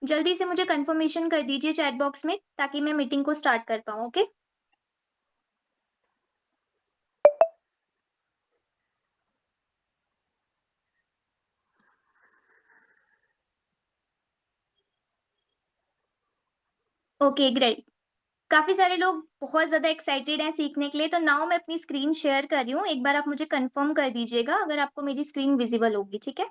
जल्दी से मुझे कंफर्मेशन कर दीजिए चैट बॉक्स में ताकि मैं मीटिंग को स्टार्ट कर पाऊँ, ओके? Okay, great. काफ़ी सारे लोग बहुत ज़्यादा एक्साइटेड हैं सीखने के लिए, तो नाउ मैं अपनी स्क्रीन शेयर कर रही हूँ। एक बार आप मुझे कंफर्म कर दीजिएगा अगर आपको मेरी स्क्रीन विज़िबल होगी, ठीक है?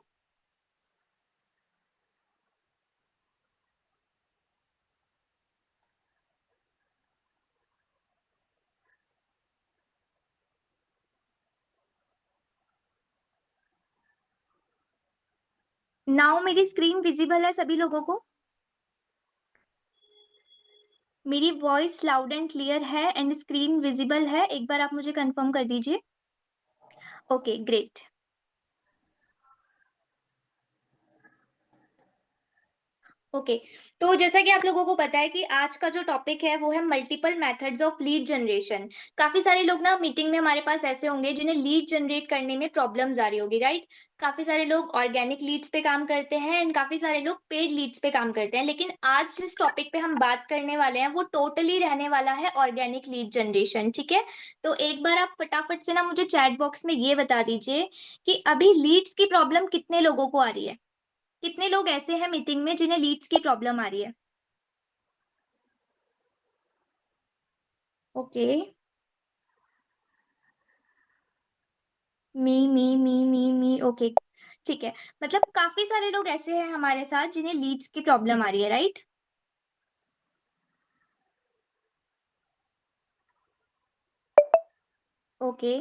नाउ मेरी स्क्रीन विज़िबल है सभी लोगों को? मेरी वॉइस लाउड एंड क्लियर है एंड स्क्रीन विज़िबल है? एक बार आप मुझे कंफर्म कर दीजिए। Okay, great. ओके, तो जैसा कि आप लोगों को पता है कि आज का जो टॉपिक है वो है multiple methods of lead generation. काफ़ी सारे लोग ना मीटिंग में हमारे पास ऐसे होंगे जिन्हें लीड जनरेट करने में प्रॉब्लम्स आ रही होगी, राइट? काफ़ी सारे लोग ऑर्गेनिक लीड्स पे काम करते हैं एंड काफ़ी सारे लोग पेड लीड्स पे काम करते हैं। लेकिन आज जिस टॉपिक पे हम बात करने वाले हैं वो टोटली रहने वाला है ऑर्गेनिक लीड जनरेशन, ठीक है? तो एक बार आप फटाफट से ना मुझे चैट बॉक्स में ये बता दीजिए कि अभी लीड्स की प्रॉब्लम कितने लोगों को आ रही है? कितने लोग ऐसे हैं मीटिंग में जिन्हें लीड्स की प्रॉब्लम आ रही है? ओके। मी, ओके, ठीक है। मतलब काफ़ी सारे लोग ऐसे हैं हमारे साथ जिन्हें लीड्स की प्रॉब्लम आ रही है, राइट? ओके,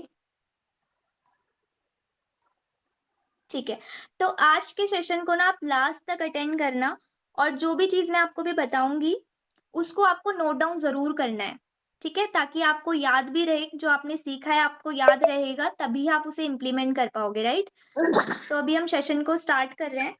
ठीक है। तो आज के सेशन को ना आप लास्ट तक अटेंड करना और जो भी चीज़ मैं आपको भी बताऊँगी, उसको आपको नोट डाउन ज़रूर करना है, ठीक है? ताकि आपको याद भी रहे, जो आपने सीखा है आपको याद रहेगा, तभी आप उसे इम्प्लीमेंट कर पाओगे, राइट? तो अभी हम सेशन को स्टार्ट कर रहे हैं।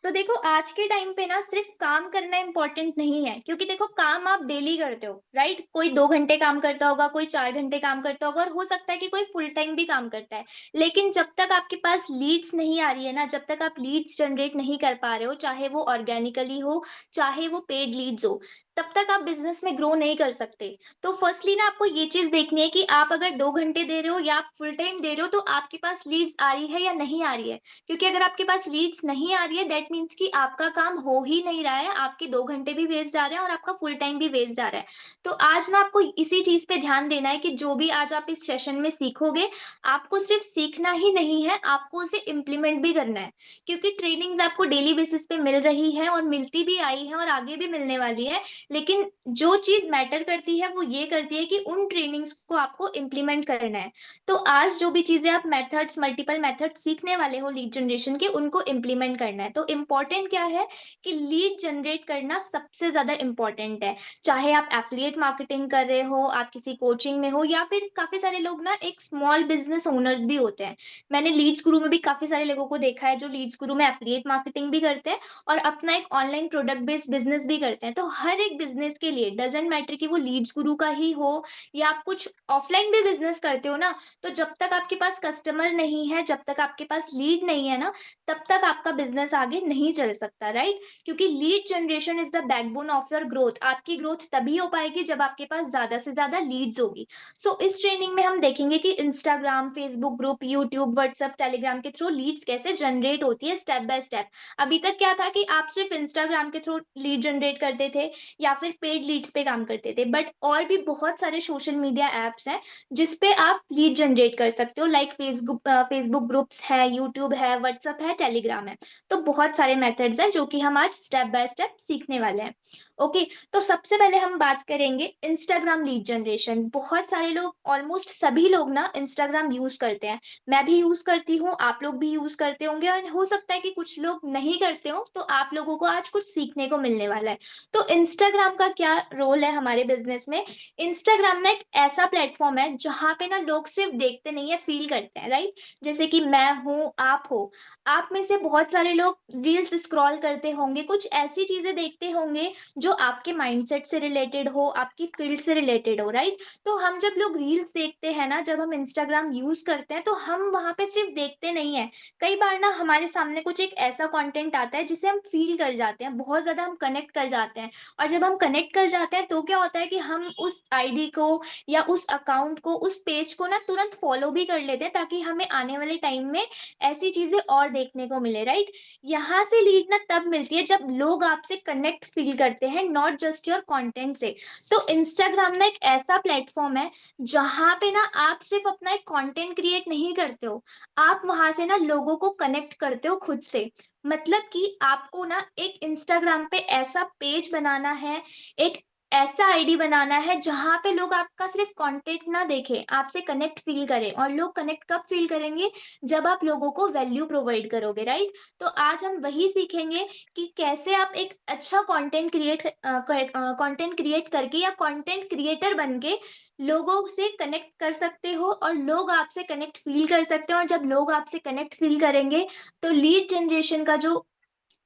तो देखो आज के टाइम पे ना सिर्फ काम करना इम्पोर्टेंट नहीं है, क्योंकि देखो काम आप डेली करते हो, राइट? कोई 2 घंटे काम करता होगा, कोई 4 घंटे काम करता होगा और हो सकता है कि कोई फुल टाइम भी काम करता है। लेकिन जब तक आपके पास लीड्स नहीं आ रही है ना, जब तक आप लीड्स जनरेट नहीं कर पा रहे हो, चाहे वो ऑर्गेनिकली हो, चाहे वो पेड लीड्स हो, तब तक आप बिजनेस में ग्रो नहीं कर सकते। तो फर्स्टली ना आपको ये चीज देखनी है कि आप अगर 2 घंटे दे रहे हो या आप फुल टाइम दे रहे हो, तो आपके पास लीड्स आ रही है या नहीं आ रही है। क्योंकि अगर आपके पास लीड्स नहीं आ रही है, दैट मीन्स कि आपका काम हो ही नहीं रहा है, आपके 2 घंटे भी वेस्ट जा रहे हैं और आपका फुल टाइम भी वेस्ट जा रहा है। तो आज ना आपको इसी चीज पे ध्यान देना है कि जो भी आज आप इस सेशन में सीखोगे, आपको सिर्फ सीखना ही नहीं है, आपको उसे इम्प्लीमेंट भी करना है। क्योंकि ट्रेनिंग्स आपको डेली बेसिस पे मिल रही है और मिलती भी आई है और आगे भी मिलने वाली है। लेकिन जो चीज मैटर करती है वो ये करती है कि उन ट्रेनिंग्स को आपको इम्प्लीमेंट करना है। तो आज जो भी चीजें आप मेथड्स, मल्टीपल मेथड्स सीखने वाले हो लीड जनरेशन के, उनको इम्प्लीमेंट करना है। तो इम्पोर्टेंट क्या है कि लीड जनरेट करना सबसे ज्यादा इम्पोर्टेंट है। चाहे आप एफिलिएट मार्केटिंग कर रहे हो, आप किसी कोचिंग में हो, या फिर काफी सारे लोग ना एक स्मॉल बिजनेस ओनर्स भी होते हैं। मैंने लीड्स गुरु में भी काफी सारे लोगों को देखा है जो लीड्स गुरु में एफिलिएट मार्केटिंग भी करते हैं और अपना एक ऑनलाइन प्रोडक्ट बेस्ड बिजनेस भी करते हैं। तो हर एक बिजनेस के लिए डजेंट मैटर कि वो लीड्स गुरु का ही हो या आप कुछ ऑफलाइन भी बिजनेस करते हो ना, तो जब तक आपके पास कस्टमर नहीं है, जब तक आपके पास लीड नहीं है ना, तब तक आपका बिज़नेस आगे नहीं चल सकता, राइट? क्योंकि lead generation is the backbone of your growth. आपकी ग्रोथ तभी हो पाएगी जब आपके पास ज़्यादा से ज़्यादा लीड्स होगी। सो इस ट्रेनिंग में हम देखेंगे कि Instagram, Facebook group, YouTube, WhatsApp, Telegram के थ्रू लीड्स कैसे जनरेट होती है स्टेप बाय स्टेप। अभी तक क्या था कि आप सिर्फ इंस्टाग्राम के थ्रू लीड जनरेट करते थे या फिर पेड लीड्स पे काम करते थे। बट और भी बहुत सारे सोशल मीडिया ऐप्स हैं जिस पे आप लीड जनरेट कर सकते हो, लाइक फेसबुक ग्रुप्स है, यूट्यूब है, व्हाट्सएप है, टेलीग्राम है। तो बहुत सारे मेथड्स हैं जो कि हम आज स्टेप बाय स्टेप सीखने वाले हैं। ओके, तो सबसे पहले हम बात करेंगे इंस्टाग्राम लीड जनरेशन। बहुत सारे लोग, ऑलमोस्ट सभी लोग ना इंस्टाग्राम यूज करते हैं। मैं भी यूज करती हूँ, आप लोग भी यूज करते होंगे और हो सकता है कि कुछ लोग नहीं करते हो, तो आप लोगों को आज कुछ सीखने को मिलने वाला है। तो इंस्टा इंस्टाग्राम का क्या रोल है हमारे बिजनेस में? इंस्टाग्राम ना एक ऐसा प्लेटफॉर्म है जहाँ पे ना लोग सिर्फ देखते नहीं है, फील करते हैं, राइट? जैसे कि मैं हूँ, आप हो, आप में से बहुत सारे लोग रील्स स्क्रॉल करते होंगे, कुछ ऐसी चीजें देखते होंगे जो आपके माइंडसेट से रिलेटेड हो, आपकी फील्ड से रिलेटेड हो, राइट? तो हम जब लोग रील्स देखते हैं ना, जब हम इंस्टाग्राम यूज करते हैं, तो हम वहां पे सिर्फ देखते नहीं है, कई बार ना हमारे सामने कुछ एक ऐसा कंटेंट आता है जिसे हम फील कर जाते हैं, बहुत ज़्यादा हम कनेक्ट कर जाते हैं। और जब हम कनेक्ट कर जाते हैं तो क्या होता है कि हम उस आईडी को या उस अकाउंट को, उस पेज को ना तुरंत फॉलो भी कर लेते हैं, ताकि हमें आने वाले टाइम में ऐसी चीज़ें और देखने को मिले, राइट? यहाँ से लीड ना तब मिलती है जब लोग आपसे कनेक्ट फील करते हैं, नॉट जस्ट योर कंटेंट से। तो इंस्टाग्राम ना एक ऐसा प्लेटफ़ॉर्म है जहाँ पे ना आप सिर्फ़ अपना एक कंटेंट क्रिएट नहीं करते हो, आप वहां से ना लोगों को कनेक्ट करते हो खुद से। मतलब कि आपको ना एक इंस्टाग्राम पे ऐसा पेज बनाना है, एक ऐसा आईडी बनाना है जहां पे लोग आपका सिर्फ कंटेंट ना देखें, आपसे कनेक्ट फील करें। और लोग कनेक्ट कब फील करेंगे? जब आप लोगों को वैल्यू प्रोवाइड करोगे, राइट? तो आज हम वही सीखेंगे कि कैसे आप एक अच्छा कंटेंट क्रिएट करके या कंटेंट क्रिएटर बन के लोगों से कनेक्ट कर सकते हो, और लोग आपसे कनेक्ट फील कर सकते हैं। और जब लोग आपसे कनेक्ट फील करेंगे तो लीड जनरेशन का जो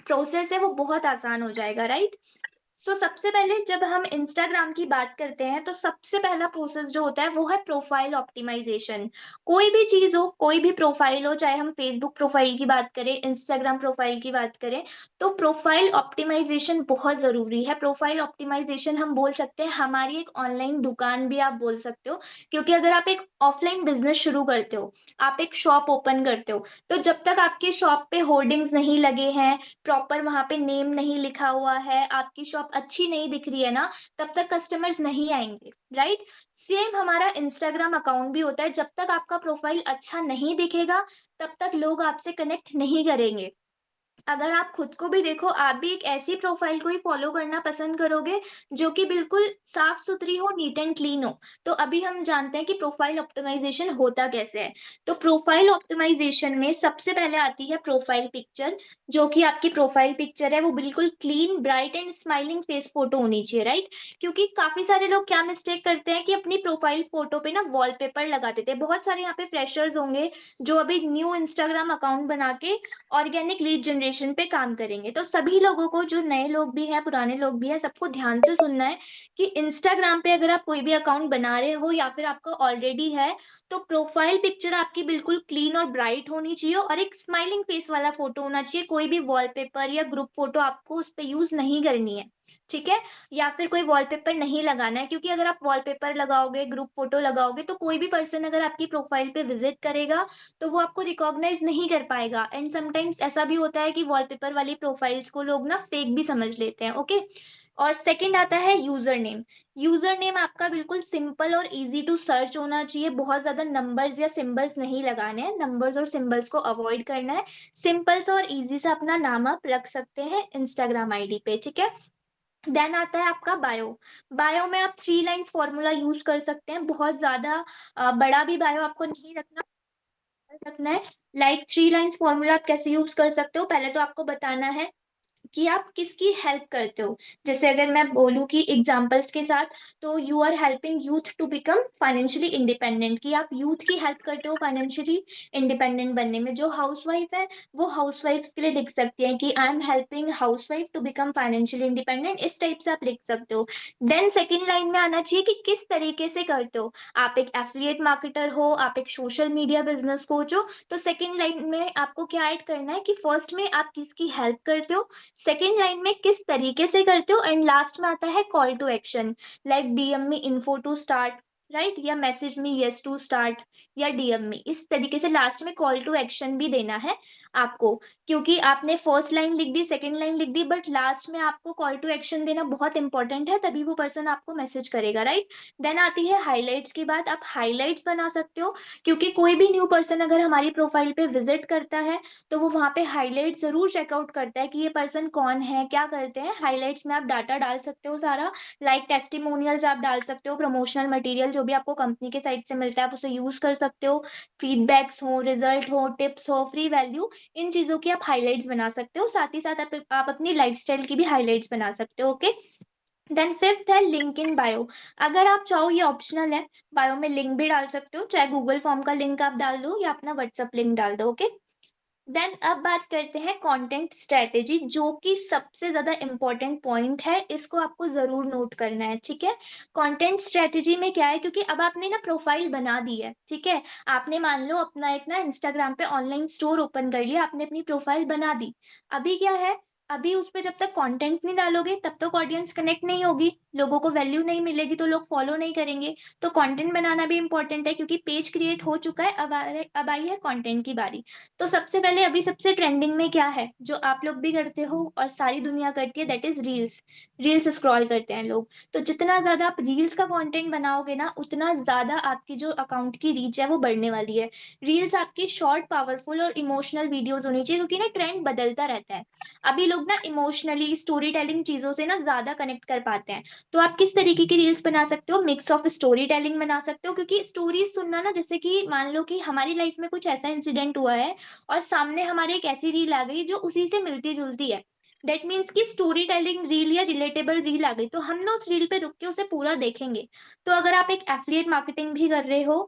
प्रोसेस है वो बहुत आसान हो जाएगा, राइट? सबसे पहले जब हम इंस्टाग्राम की बात करते हैं, तो सबसे पहला प्रोसेस जो होता है वो है प्रोफाइल ऑप्टिमाइजेशन। कोई भी चीज हो, कोई भी प्रोफाइल हो, चाहे हम फेसबुक प्रोफाइल की बात करें, इंस्टाग्राम प्रोफाइल की बात करें, तो प्रोफाइल ऑप्टिमाइजेशन बहुत जरूरी है। प्रोफाइल ऑप्टिमाइजेशन हम बोल सकते हैं हमारी एक ऑनलाइन दुकान भी आप बोल सकते हो, क्योंकि अगर आप एक ऑफलाइन बिजनेस शुरू करते हो, आप एक शॉप ओपन करते हो, तो जब तक आपके शॉप पे होर्डिंग्स नहीं लगे हैं, प्रॉपर वहां पे नेम नहीं लिखा हुआ है, आपकी शॉप अच्छी नहीं दिख रही है ना, तब तक कस्टमर्स नहीं आएंगे, राइट? सेम हमारा इंस्टाग्राम अकाउंट भी होता है, जब तक आपका प्रोफाइल अच्छा नहीं दिखेगा, तब तक लोग आपसे कनेक्ट नहीं करेंगे। अगर आप खुद को भी देखो, आप भी एक ऐसी प्रोफाइल को ही फॉलो करना पसंद करोगे जो कि बिल्कुल साफ सुथरी हो, नीट एंड क्लीन हो। तो अभी हम जानते हैं कि प्रोफाइल ऑप्टिमाइजेशन होता कैसे है। तो प्रोफाइल ऑप्टिमाइजेशन में सबसे पहले आती है प्रोफाइल पिक्चर। जो कि आपकी प्रोफाइल पिक्चर है वो बिल्कुल clean, bright and smiling face photo होनी चाहिए, राइट? क्योंकि काफी सारे लोग क्या मिस्टेक करते हैं कि अपनी प्रोफाइल फोटो पे ना वॉलपेपर लगा देते हैं। बहुत सारे यहाँ पे फ्रेशर्स होंगे जो अभी न्यू इंस्टाग्राम अकाउंट बना के ऑर्गेनिक लीड जनरेशन पे काम करेंगे। तो सभी लोगों को, जो नए लोग भी हैं, पुराने लोग भी हैं, सबको ध्यान से सुनना है कि इंस्टाग्राम पे अगर आप कोई भी अकाउंट बना रहे हो या फिर आपका ऑलरेडी है, तो प्रोफाइल पिक्चर आपकी बिल्कुल क्लीन और ब्राइट होनी चाहिए, और एक स्माइलिंग फेस वाला फोटो होना चाहिए। कोई भी वॉलपेपर या ग्रुप फोटो आपको उस पे यूज नहीं करनी है, ठीक है? या फिर कोई वॉलपेपर नहीं लगाना है, क्योंकि अगर आप वॉलपेपर लगाओगे, ग्रुप फोटो लगाओगे, तो कोई भी पर्सन अगर आपकी प्रोफाइल पे विजिट करेगा तो वो आपको रिकॉग्नाइज नहीं कर पाएगा। एंड समटाइम्स ऐसा भी होता है कि वॉलपेपर वाली प्रोफाइल्स को लोग ना फेक भी समझ लेते हैं, ओके? और सेकंड आता है यूजर नेम। यूजर नेम आपका बिल्कुल सिंपल और इजी टू सर्च होना चाहिए। बहुत ज्यादा नंबर्स या सिंबल्स नहीं लगाने हैं, नंबर्स और सिंबल्स को अवॉइड करना है। सिंपल सा और इजी सा अपना नाम आप रख सकते हैं इंस्टाग्राम आईडी पे, ठीक है? देन आता है आपका बायो। बायो में आप 3 लाइन्स फॉर्मूला यूज कर सकते हैं। बहुत ज्यादा बड़ा भी बायो आपको नहीं रखना है। लाइक 3 लाइन्स फॉर्मूला आप कैसे यूज कर सकते हो? पहले तो आपको बताना है कि आप किसकी हेल्प करते हो। जैसे अगर मैं बोलूँ कि एग्जांपल्स के साथ, तो you are helping youth to become financially independent, कि आप यूथ की हेल्प करते हो फाइनेंशियली इंडिपेंडेंट बनने में। जो हाउसवाइफ है वो हाउसवाइफ के लिए लिख सकती है कि I am helping housewife to become financially independent, इस टाइप से आप लिख सकते हो। देन सेकेंड लाइन में आना चाहिए कि किस तरीके से करते हो। आप एक एफिलिएट मार्केटर हो, आप एक सोशल मीडिया बिजनेस कोच हो, तो सेकेंड लाइन में आपको क्या ऐड करना है कि फर्स्ट में आप किसकी हेल्प करते हो, सेकेंड लाइन में किस तरीके से करते हो, एंड लास्ट में आता है call to action. Like DM me info to start, right? या message me yes to start, या डीएम मी, इस तरीके से लास्ट में कॉल टू एक्शन भी देना है आपको। क्योंकि आपने फर्स्ट लाइन लिख दी, सेकेंड लाइन लिख दी, बट लास्ट में आपको कॉल टू एक्शन देना बहुत इंपॉर्टेंट है, तभी वो पर्सन आपको मैसेज करेगा, राइट? देन आती है हाईलाइट्स की बात। आप हाईलाइट्स बना सकते हो, क्योंकि कोई भी न्यू पर्सन अगर हमारी प्रोफाइल पे विजिट करता है तो वो वहाँ पे हाईलाइट जरूर चेकआउट करता है कि ये पर्सन कौन है, क्या करते हैं। हाईलाइट्स में आप डाटा डाल सकते हो सारा, लाइक टेस्टिमोनियल्स आप डाल सकते हो, प्रमोशनल मटेरियल जो भी आपको कंपनी के साइड से मिलता है आप उसे यूज कर सकते हो। फीडबैक्स हो, रिजल्ट हो, टिप्स हो, फ्री वैल्यू, इन चीजों की आप हाईलाइट्स बना सकते हो। साथ ही साथ आप अपनी लाइफस्टाइल की भी हाईलाइट्स बना सकते हो, ओके? देन फिफ्थ है लिंक इन बायो। अगर आप चाहो ये ऑप्शनल है, बायो में लिंक भी डाल सकते हो, चाहे गूगल फॉर्म का लिंक आप डाल दो या अपना व्हाट्सएप लिंक डाल दो। ओके, देन अब बात करते हैं कंटेंट स्ट्रेटेजी, जो कि सबसे ज्यादा इंपॉर्टेंट पॉइंट है, इसको आपको जरूर नोट करना है। ठीक है, कंटेंट स्ट्रेटेजी में क्या है, क्योंकि अब आपने ना प्रोफाइल बना दी है, ठीक है, आपने मान लो अपना एक ना इंस्टाग्राम पे ऑनलाइन स्टोर ओपन कर लिया, आपने अपनी प्रोफाइल बना दी। अभी क्या है, अभी उस पे जब तक कंटेंट नहीं डालोगे तब तक ऑडियंस कनेक्ट नहीं होगी, लोगों को वैल्यू नहीं मिलेगी, तो लोग फॉलो नहीं करेंगे। तो कंटेंट बनाना भी इंपॉर्टेंट है, क्योंकि पेज क्रिएट हो चुका है, अब आई है कंटेंट की बारी। तो सबसे पहले अभी सबसे ट्रेंडिंग में क्या है, जो आप लोग भी करते हो और सारी दुनिया करती है, that is reels. Reels scroll करते हैं लोग। तो जितना ज्यादा आप रील्स का कंटेंट बनाओगे ना, उतना ज्यादा आपकी जो अकाउंट की रीच है वो बढ़ने वाली है। रील्स आपकी शॉर्ट, पावरफुल और इमोशनल वीडियोस होनी चाहिए, क्योंकि ना ट्रेंड बदलता रहता है। अभी लोग ना इमोशनली स्टोरी टेलिंग चीजों से ना ज्यादा कनेक्ट कर पाते हैं। तो आप किस तरीके की रील्स बना सकते हो, मिक्स ऑफ स्टोरी टेलिंग बना सकते हो, क्योंकि स्टोरीज सुनना ना, जैसे कि मान लो कि हमारी लाइफ में कुछ ऐसा इंसिडेंट हुआ है और सामने हमारे एक ऐसी रील आ गई जो उसी से मिलती जुलती है, दैट मीन्स कि स्टोरी टेलिंग रील या रिलेटेबल रील आ गई, तो हम ना उस रील पे रुक के उसे पूरा देखेंगे। तो अगर आप एक एफिलिएट मार्केटिंग भी कर रहे हो,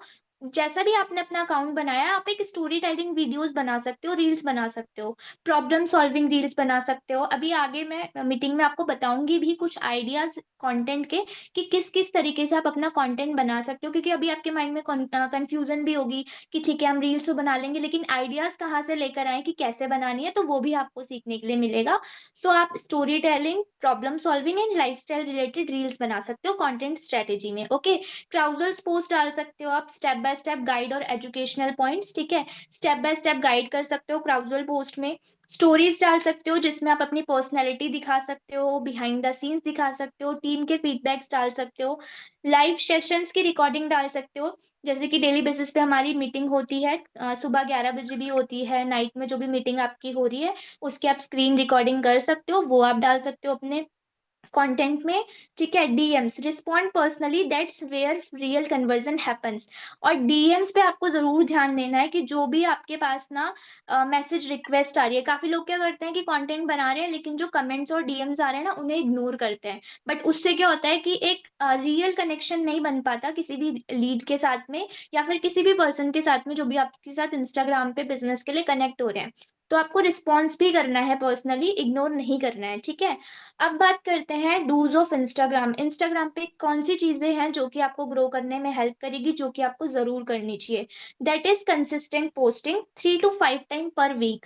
जैसा भी आपने अपना अकाउंट बनाया है, आप एक स्टोरी टेलिंग वीडियोस बना सकते हो, रील्स बना सकते हो, प्रॉब्लम सॉल्विंग रील्स बना सकते हो। अभी आगे मैं मीटिंग में आपको बताऊंगी भी कुछ आइडियाज कंटेंट के, कि किस किस तरीके से आप अपना कंटेंट बना सकते हो, क्योंकि अभी आपके माइंड में कंफ्यूजन भी होगी कि ठीक है हम रील्स तो बना लेंगे, लेकिन आइडियाज कहाँ से लेकर आए कि कैसे बनानी है, तो वो भी आपको सीखने के लिए मिलेगा। सो आप story telling, problem solving and lifestyle related reels बना सकते हो कंटेंट स्ट्रेटेजी में। ओके, ट्राउजर्स पोस्ट डाल सकते हो आप, स्टेप बाय स्टेप गाइड और एजुकेशनल पॉइंट्स, ठीक है, स्टेप बाय स्टेप गाइड कर सकते हो क्राउजल पोस्ट में। स्टोरीज डाल सकते हो जिसमें आप अपनी पर्सनैलिटी दिखा सकते हो, बिहाइंड द सीन्स दिखा सकते हो, टीम के फीडबैक्स डाल सकते हो, लाइव सेशंस की रिकॉर्डिंग डाल सकते हो, जैसे कि डेली बेसिस पे हमारी मीटिंग होती है, सुबह 11 बजे भी होती है, नाइट में जो भी मीटिंग आपकी हो रही है उसकी आप स्क्रीन रिकॉर्डिंग कर सकते हो, वो आप डाल सकते हो अपने कंटेंट में। ठीक है, DMs, respond personally, that's where real conversion happens. और डीएम्स पे आपको जरूर ध्यान देना है कि जो भी आपके पास ना मैसेज रिक्वेस्ट आ रही है, काफी लोग क्या करते हैं कि कंटेंट बना रहे हैं लेकिन जो कमेंट्स और डीएम्स आ रहे हैं ना उन्हें इग्नोर करते हैं, बट उससे क्या होता है कि एक रियल कनेक्शन नहीं बन पाता किसी भी लीड के साथ में, या फिर किसी भी पर्सन के साथ में जो भी आपके साथ इंस्टाग्राम पे बिजनेस के लिए कनेक्ट हो रहे हैं। तो आपको रिस्पॉन्स भी करना है, पर्सनली इग्नोर नहीं करना है। ठीक है, अब बात करते हैं डूज ऑफ इंस्टाग्राम। इंस्टाग्राम पे कौन सी चीजें हैं जो कि आपको ग्रो करने में हेल्प करेगी, जो कि आपको जरूर करनी चाहिए, that is consistent posting 3 to 5 time per week.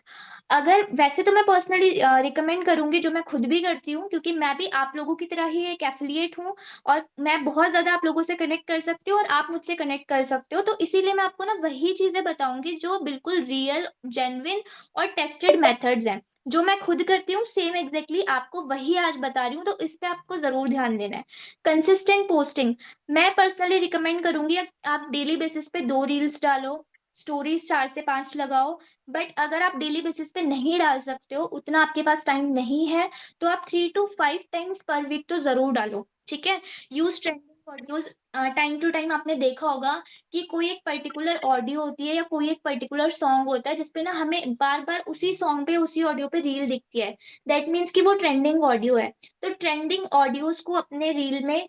अगर वैसे तो मैं पर्सनली रिकमेंड करूंगी, जो मैं खुद भी करती हूँ, क्योंकि मैं भी आप लोगों की तरह ही एक एफिलिएट हूँ और मैं बहुत ज्यादा आप लोगों से कनेक्ट कर सकती हूँ और आप मुझसे कनेक्ट कर सकते हो, तो इसीलिए मैं आपको ना वही चीजें बताऊंगी जो बिल्कुल रियल, जेन्युइन और टेस्टेड मेथड्स हैं। जो मैं खुद करती हूँ सेम एग्जैक्टली आपको वही आज बता रही हूँ, तो इस पे आपको जरूर ध्यान देना है। कंसिस्टेंट पोस्टिंग, मैं पर्सनली रिकमेंड करूंगी आप डेली बेसिस पे 2 रील्स डालो, स्टोरीज 4 से 5 लगाओ। बट अगर आप डेली बेसिस पे नहीं डाल सकते हो, उतना आपके पास टाइम नहीं है, तो आप 3 to 5 टाइम्स पर वीक तो जरूर डालो। ठीक है, use trending audios. Time to time आपने देखा होगा कि कोई एक पर्टिकुलर ऑडियो होती है या कोई एक पर्टिकुलर सॉन्ग होता है जिसपे ना हमें बार बार उसी सॉन्ग पे, उसी ऑडियो पे रील दिखती है, दैट मीन्स कि वो ट्रेंडिंग ऑडियो है। तो ट्रेंडिंग ऑडियोज को अपने रील में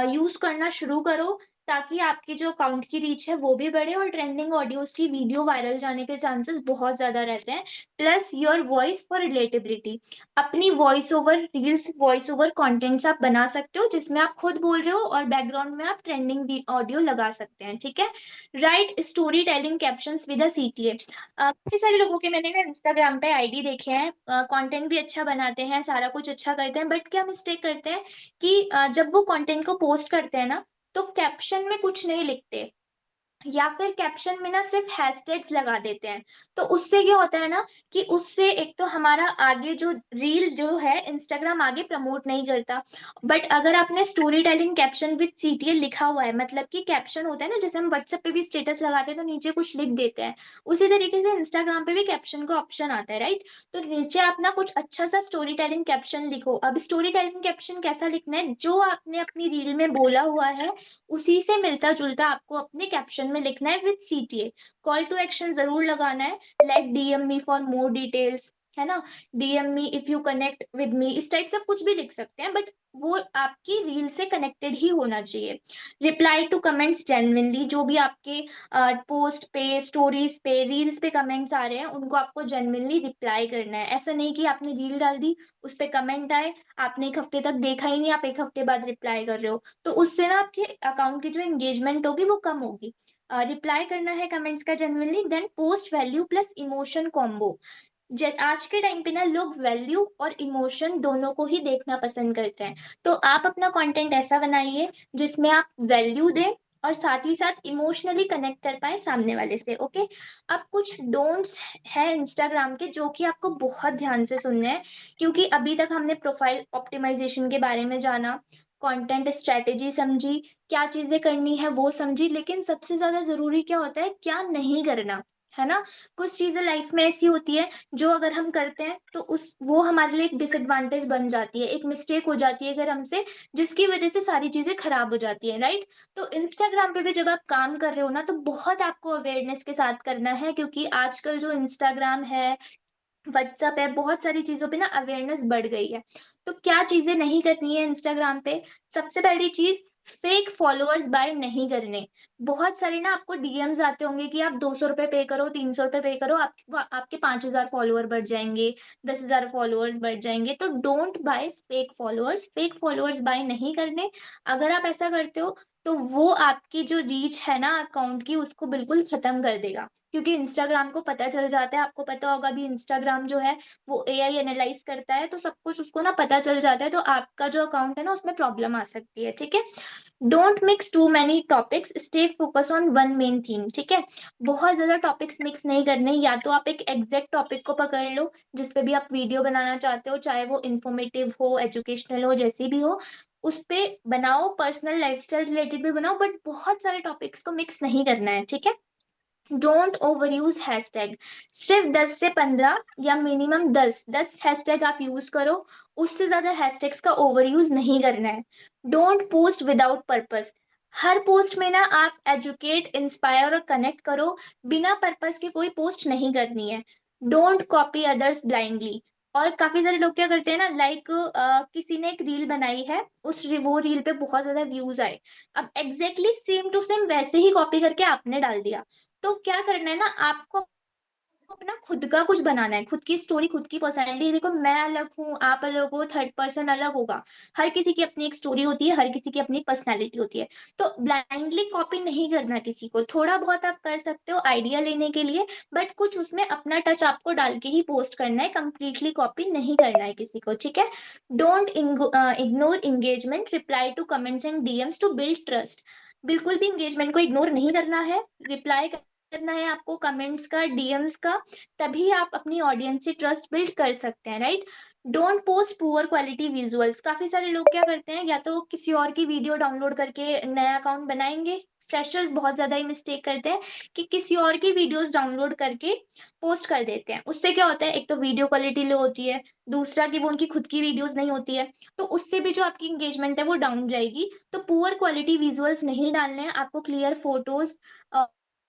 यूज करना शुरू करो, ताकि आपकी जो अकाउंट की रीच है वो भी बढ़े, और ट्रेंडिंग ऑडियोज की वीडियो वायरल जाने के चांसेस बहुत ज्यादा रहते हैं। Plus your voice for relatability, अपनी voice over reels, voice over contents आप बना सकते हो जिसमें आप खुद बोल रहे हो और बैकग्राउंड में आप ट्रेंडिंग ऑडियो लगा सकते हैं। ठीक है, right story telling captions with a CTA. काफी सारे लोगों के मैंने ना इंस्टाग्राम पे आईडी देखे हैं, कंटेंट भी अच्छा बनाते हैं, सारा कुछ अच्छा करते हैं, बट क्या मिस्टेक करते हैं कि जब वो कंटेंट को पोस्ट करते हैं ना, तो कैप्शन में कुछ नहीं लिखते, या फिर कैप्शन में ना सिर्फ हैशटैग्स लगा देते हैं। तो उससे क्या होता है ना, कि उससे एक तो हमारा आगे जो रील जो है इंस्टाग्राम आगे प्रमोट नहीं करता। बट अगर आपने story telling caption with CTL लिखा हुआ है, मतलब कि कैप्शन होता है ना, जैसे हम व्हाट्सएप पे भी स्टेटस लगाते हैं तो नीचे कुछ लिख देते हैं, उसी तरीके से इंस्टाग्राम पे भी कैप्शन का ऑप्शन आता है, राइट। तो नीचे आप ना कुछ अच्छा सा स्टोरी टेलिंग कैप्शन लिखो। अब स्टोरी टेलिंग कैप्शन कैसा लिखना है, जो आपने अपनी रील में बोला हुआ है उसी से मिलता जुलता आपको अपने कैप्शन में लिखना है with CTA. Call to action जरूर लगाना है, like DM me for more details, है ना? DM me if you connect with me, इस टाइप से कुछ भी लिख सकते हैं, बट वो आपकी रील से कनेक्टेड ही होना चाहिए। रिप्लाई टू कमेंट्स जेन्युइनली, जो भी आपके पोस्ट पे, स्टोरीज पे, रील्स पे कमेंट्स आ रहे हैं, उनको आपको जेन्युइनली रिप्लाई करना है। ऐसा नहीं कि आपने रील डाल दी, उस पे कमेंट आए, आपने 1 हफ्ते तक देखा ही नहीं, आप 1 हफ्ते बाद रिप्लाई कर रहे हो, तो उससे ना आपके अकाउंट की जो एंगेजमेंट होगी वो कम होगी। रिप्लाई करना है कमेंट्स का genuinely, then post value plus emotion combo. आज के टाइम पे ना लोग वैल्यू और इमोशन दोनों को ही देखना पसंद करते हैं। तो आप अपना कंटेंट ऐसा बनाइए जिसमें आप वैल्यू दें और साथ ही साथ इमोशनली कनेक्ट कर पाए सामने वाले से। ओके, अब कुछ डोंट्स है इंस्टाग्राम के जो कि आपको बहुत ध्यान से सुनने हैं, क्योंकि अभी तक हमने प्रोफाइल ऑप्टिमाइजेशन के बारे में जाना, कंटेंट स्ट्रेटेजी समझी, क्या चीजें करनी है वो समझी, लेकिन सबसे ज्यादा जरूरी क्या होता है, क्या नहीं करना, है ना? कुछ चीजें लाइफ में ऐसी होती है जो अगर हम करते हैं तो उस वो हमारे लिए एक डिसएडवांटेज बन जाती है, एक मिस्टेक हो जाती है अगर हमसे, जिसकी वजह से सारी चीजें खराब हो जाती है, राइट? तो इंस्टाग्राम पे भी जब आप काम कर रहे हो ना, तो बहुत आपको अवेयरनेस के साथ करना है, क्योंकि आजकल जो इंस्टाग्राम है, व्हाट्सएप है, बहुत सारी चीजों पे ना अवेयरनेस बढ़ गई है। तो क्या चीजें नहीं करनी है इंस्टाग्राम पे? सबसे पहली चीज, फेक फॉलोअर्स बाय नहीं करने। बहुत सारे ना आपको डीएम्स आते होंगे कि आप 200 रुपए पे करो, 300 रुपए पे करो, आपके 5,000 फॉलोअर बढ़ जाएंगे, 10,000 फॉलोअर्स बढ़ जाएंगे। तो don't buy fake followers, fake followers buy नहीं करने। अगर आप ऐसा करते हो तो वो आपकी जो रीच है ना अकाउंट की, उसको बिल्कुल खत्म कर देगा, क्योंकि इंस्टाग्राम को पता चल जाता है। आपको पता होगा अभी इंस्टाग्राम जो है वो एआई एनालाइज करता है, तो सब कुछ उसको ना पता चल जाता है, तो आपका जो अकाउंट है ना उसमें प्रॉब्लम आ सकती है, ठीक है? Don't mix too many topics, stay focus on one main theme, ठीक है? बहुत ज्यादा टॉपिक्स मिक्स नहीं करने, या तो आप एक एग्जैक्ट टॉपिक को पकड़ लो जिसपे भी आप वीडियो बनाना चाहते हो, चाहे वो इंफॉर्मेटिव हो, एजुकेशनल हो, जैसी भी हो, उस पे बनाओ, पर्सनल लाइफस्टाइल रिलेटेड भी बनाओ, बट बहुत सारे टॉपिक्स को मिक्स नहीं करना है, ठीक है? डोंट ओवर यूज हैशटैग, सिर्फ 10 से 15 या मिनिमम 10 हैशटैग आप यूज करो, उससे ज्यादा हैशटैग्स का ओवर यूज नहीं करना है। Don't post without purpose, her post में ना आप एजुकेट, इंस्पायर और कनेक्ट करो, बिना पर्पस के कोई पोस्ट नहीं करनी है। डोंट कॉपी अदर्स ब्लाइंडली, और काफी सारे लोग क्या करते हैं ना, लाइक किसी ने एक रील बनाई है, वो रील पे बहुत ज्यादा व्यूज आए, अब एग्जैक्टली सेम टू सेम वैसे ही कॉपी करके आपने डाल दिया। तो क्या करना है ना, आपको अपना खुद का कुछ बनाना है, खुद की स्टोरी, खुद की पर्सनैलिटी। देखो, मैं अलग हूँ, आप अलग हो, थर्ड पर्सन अलग होगा, हर किसी की अपनी एक स्टोरी होती है, हर किसी की अपनी पर्सनैलिटी होती है। तो ब्लाइंडली कॉपी नहीं करना किसी को, थोड़ा बहुत आप कर सकते हो आइडिया लेने के लिए, बट कुछ उसमें अपना टच आपको डाल के ही पोस्ट करना है, कंप्लीटली कॉपी नहीं करना है किसी को, ठीक है? Don't ignore engagement, reply to comments and DMs to build trust, बिल्कुल भी इंगेजमेंट को इग्नोर नहीं करना है, रिप्लाई करना है आपको कमेंट्स का, डीएम्स का, तभी आप अपनी ऑडियंस से ट्रस्ट बिल्ड कर सकते हैं, right? Don't post poor quality visuals, काफी सारे लोग क्या करते हैं, या तो किसी और की वीडियो डाउनलोड करके नया अकाउंट बनाएंगे, फ्रेशर्स बहुत ज्यादा ही मिस्टेक करते हैं कि किसी और की वीडियोस डाउनलोड करके पोस्ट कर देते हैं। उससे क्या होता है, एक तो वीडियो क्वालिटी लो होती है, दूसरा कि वो उनकी खुद की वीडियोस नहीं होती है, तो उससे भी जो आपकी इंगेजमेंट है वो डाउन जाएगी। तो पुअर क्वालिटी विजुअल्स नहीं डालने हैं आपको, क्लियर फोटोज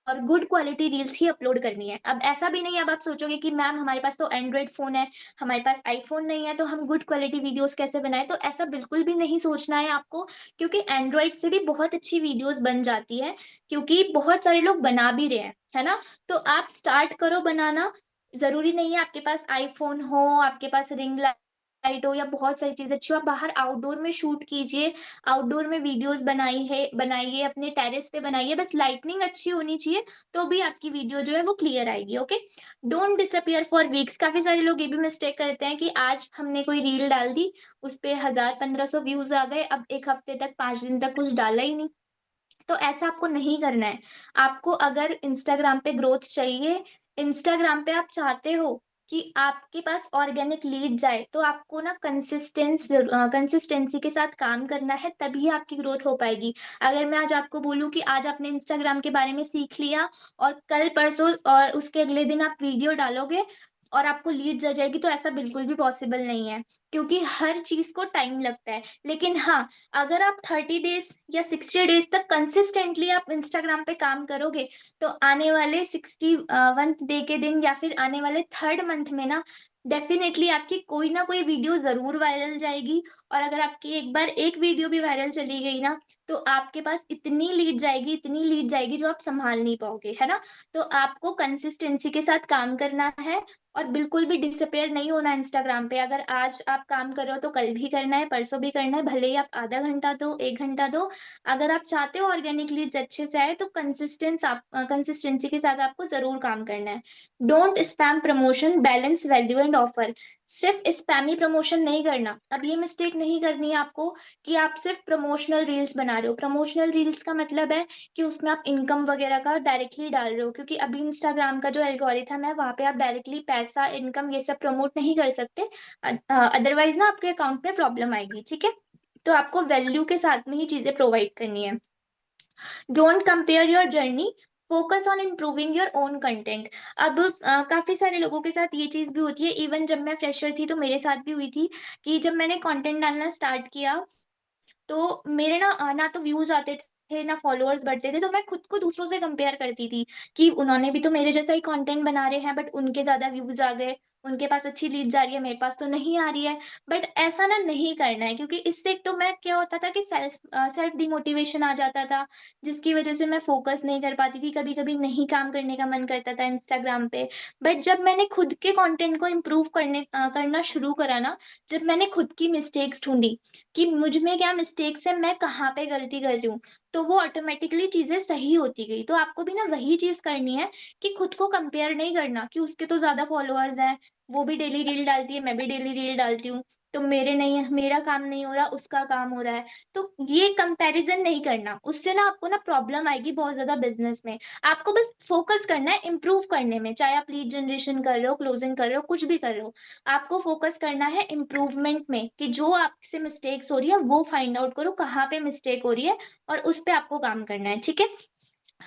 और गुड क्वालिटी रील्स ही अपलोड करनी है। अब ऐसा भी नहीं है, अब आप सोचोगे कि मैम हमारे पास तो एंड्रॉइड फोन है, हमारे पास आईफोन नहीं है, तो हम गुड क्वालिटी वीडियोस कैसे बनाए? तो ऐसा बिल्कुल भी नहीं सोचना है आपको, क्योंकि एंड्रॉइड से भी बहुत अच्छी वीडियोस बन जाती है, क्योंकि बहुत सारे लोग बना भी रहे हैं, है ना? तो आप स्टार्ट करो बनाना। जरूरी नहीं है आपके पास आईफोन हो, आपके पास रिंग लाइट हो, या बहुत सारी चीज अच्छी हो, आप बाहर आउटडोर में शूट कीजिए, आउटडोर में वीडियोस बनाइए, अपने टेरेस पे बनाइए, बस लाइटनिंग अच्छी होनी चाहिए, तो भी आपकी वीडियो जो है वो क्लियर आएगी, okay? Don't disappear for weeks, काफी सारे लोग ये भी मिस्टेक करते हैं कि आज हमने कोई रील डाल दी, उस पे 1,000-1,500 व्यूज आ गए, अब 1 हफ्ते तक, 5 दिन तक कुछ डाला ही नहीं। तो ऐसा आपको नहीं करना है। आपको अगर इंस्टाग्राम पे ग्रोथ चाहिए, इंस्टाग्राम पे आप चाहते हो कि आपके पास ऑर्गेनिक लीड्स आए, तो आपको ना कंसिस्टेंसी के साथ काम करना है, तभी आपकी ग्रोथ हो पाएगी। अगर मैं आज आपको बोलूँ कि आज आपने इंस्टाग्राम के बारे में सीख लिया और कल परसों और उसके अगले दिन आप वीडियो डालोगे और आपको लीड्स आ जाएगी, तो ऐसा बिल्कुल भी पॉसिबल नहीं है। क्योंकि हर चीज को टाइम लगता है। लेकिन हाँ, अगर आप 30 डेज या 60 डेज तक कंसिस्टेंटली आप इंस्टाग्राम पे काम करोगे, तो आने वाले 61 डे के दिन या फिर आने वाले 3rd मंथ में ना, डेफिनेटली आपकी कोई ना कोई वीडियो जरूर वायरल जाएगी। और अगर आपकी एक बार एक वीडियो भी वायरल चली गई ना, तो आपके पास इतनी लीड जाएगी, इतनी लीड जाएगी, जो आप संभाल नहीं पाओगे, है ना। तो आपको कंसिस्टेंसी के साथ काम करना है, और बिल्कुल भी डिसअपेयर नहीं होना इंस्टाग्राम पे। अगर आज आप काम कर रहे हो तो कल भी करना है, परसों भी करना है, भले ही आप आधा घंटा दो, 1 घंटा दो। अगर आप चाहते हो ऑर्गेनिक लीड्स अच्छे से आए, तो कंसिस्टेंसी के साथ आपको जरूर काम करना है। Don't spam promotion, balance value and offer. सिर्फ स्पैमी प्रमोशन नहीं करना। अब ये मिस्टेक नहीं करनी है आपको कि आप सिर्फ प्रमोशनल रील्स बना रहे हो। प्रमोशनल रील्स का मतलब है कि उसमें आप इनकम वगैरह का डायरेक्टली डाल रहे हो, क्योंकि अभी इंस्टाग्राम का जो एल्गोरिथम है, वहां पे आप डायरेक्टली पैसा, इनकम, ये सब प्रमोट नहीं कर सकते। अदरवाइज ना आपके अकाउंट में प्रॉब्लम आएगी, ठीक है। तो आपको वैल्यू के साथ में ही चीजें प्रोवाइड करनी है। Don't compare your journey, focus on improving your own content. अब काफी सारे लोगों के साथ ये चीज भी होती है, इवन जब मैं फ्रेशर थी तो मेरे साथ भी हुई थी, कि जब मैंने कंटेंट डालना स्टार्ट किया, तो मेरे ना तो व्यूज आते थे, ना फॉलोअर्स बढ़ते थे, तो मैं खुद को दूसरों से कंपेयर करती थी कि उन्होंने भी तो मेरे जैसा ही कंटेंट बना रहे हैं, बट उनके ज्यादा व्यूज आ गए, उनके पास अच्छी लीड्स आ रही है, मेरे पास तो नहीं आ रही है। बट ऐसा ना नहीं करना है, क्योंकि इससे एक तो मैं क्या होता था कि सेल्फ डिमोटिवेशन आ जाता था, जिसकी वजह से मैं फोकस नहीं कर पाती थी, कभी कभी नहीं काम करने का मन करता था इंस्टाग्राम पे। बट जब मैंने खुद के कंटेंट को इम्प्रूव करना शुरू करा ना, जब मैंने खुद की मिस्टेक्स ढूंढी कि मुझ में क्या मिस्टेक्स है, मैं कहाँ पे गलती कर रही हूँ, तो वो ऑटोमेटिकली चीजें सही होती गई। तो आपको भी ना वही चीज करनी है, कि खुद को कंपेयर नहीं करना कि उसके तो ज्यादा फॉलोअर्स हैं, वो भी डेली रील डालती है, मैं भी डेली रील डालती हूँ, तो मेरे नहीं है, मेरा काम नहीं हो रहा, उसका काम हो रहा है। तो ये कंपैरिजन नहीं करना, उससे ना आपको ना प्रॉब्लम आएगी बहुत ज्यादा बिजनेस में। आपको बस फोकस करना है इम्प्रूव करने में, चाहे आप लीड जनरेशन कर रहे हो, क्लोजिंग कर रहे हो, कुछ भी कर रहे हो। आपको फोकस करना है इम्प्रूवमेंट में, कि जो आपसे मिस्टेक्स हो रही है वो फाइंड आउट करो, कहाँ पे मिस्टेक हो रही है, और उस पे आपको काम करना है, ठीक है।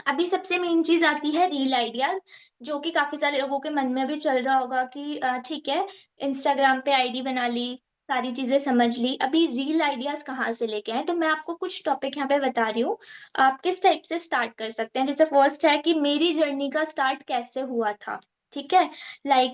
अभी सबसे मेन चीज आती है रील आइडियाज, जो कि काफी सारे लोगों के मन में भी चल रहा होगा कि ठीक है, इंस्टाग्राम पे आईडी बना ली, सारी चीजें समझ ली, अभी रील आइडियाज कहाँ से लेके आए। तो मैं आपको कुछ टॉपिक यहाँ पे बता रही हूँ, आप किस टाइप से स्टार्ट कर सकते हैं। जैसे फर्स्ट है कि मेरी जर्नी का स्टार्ट कैसे हुआ था, ठीक है।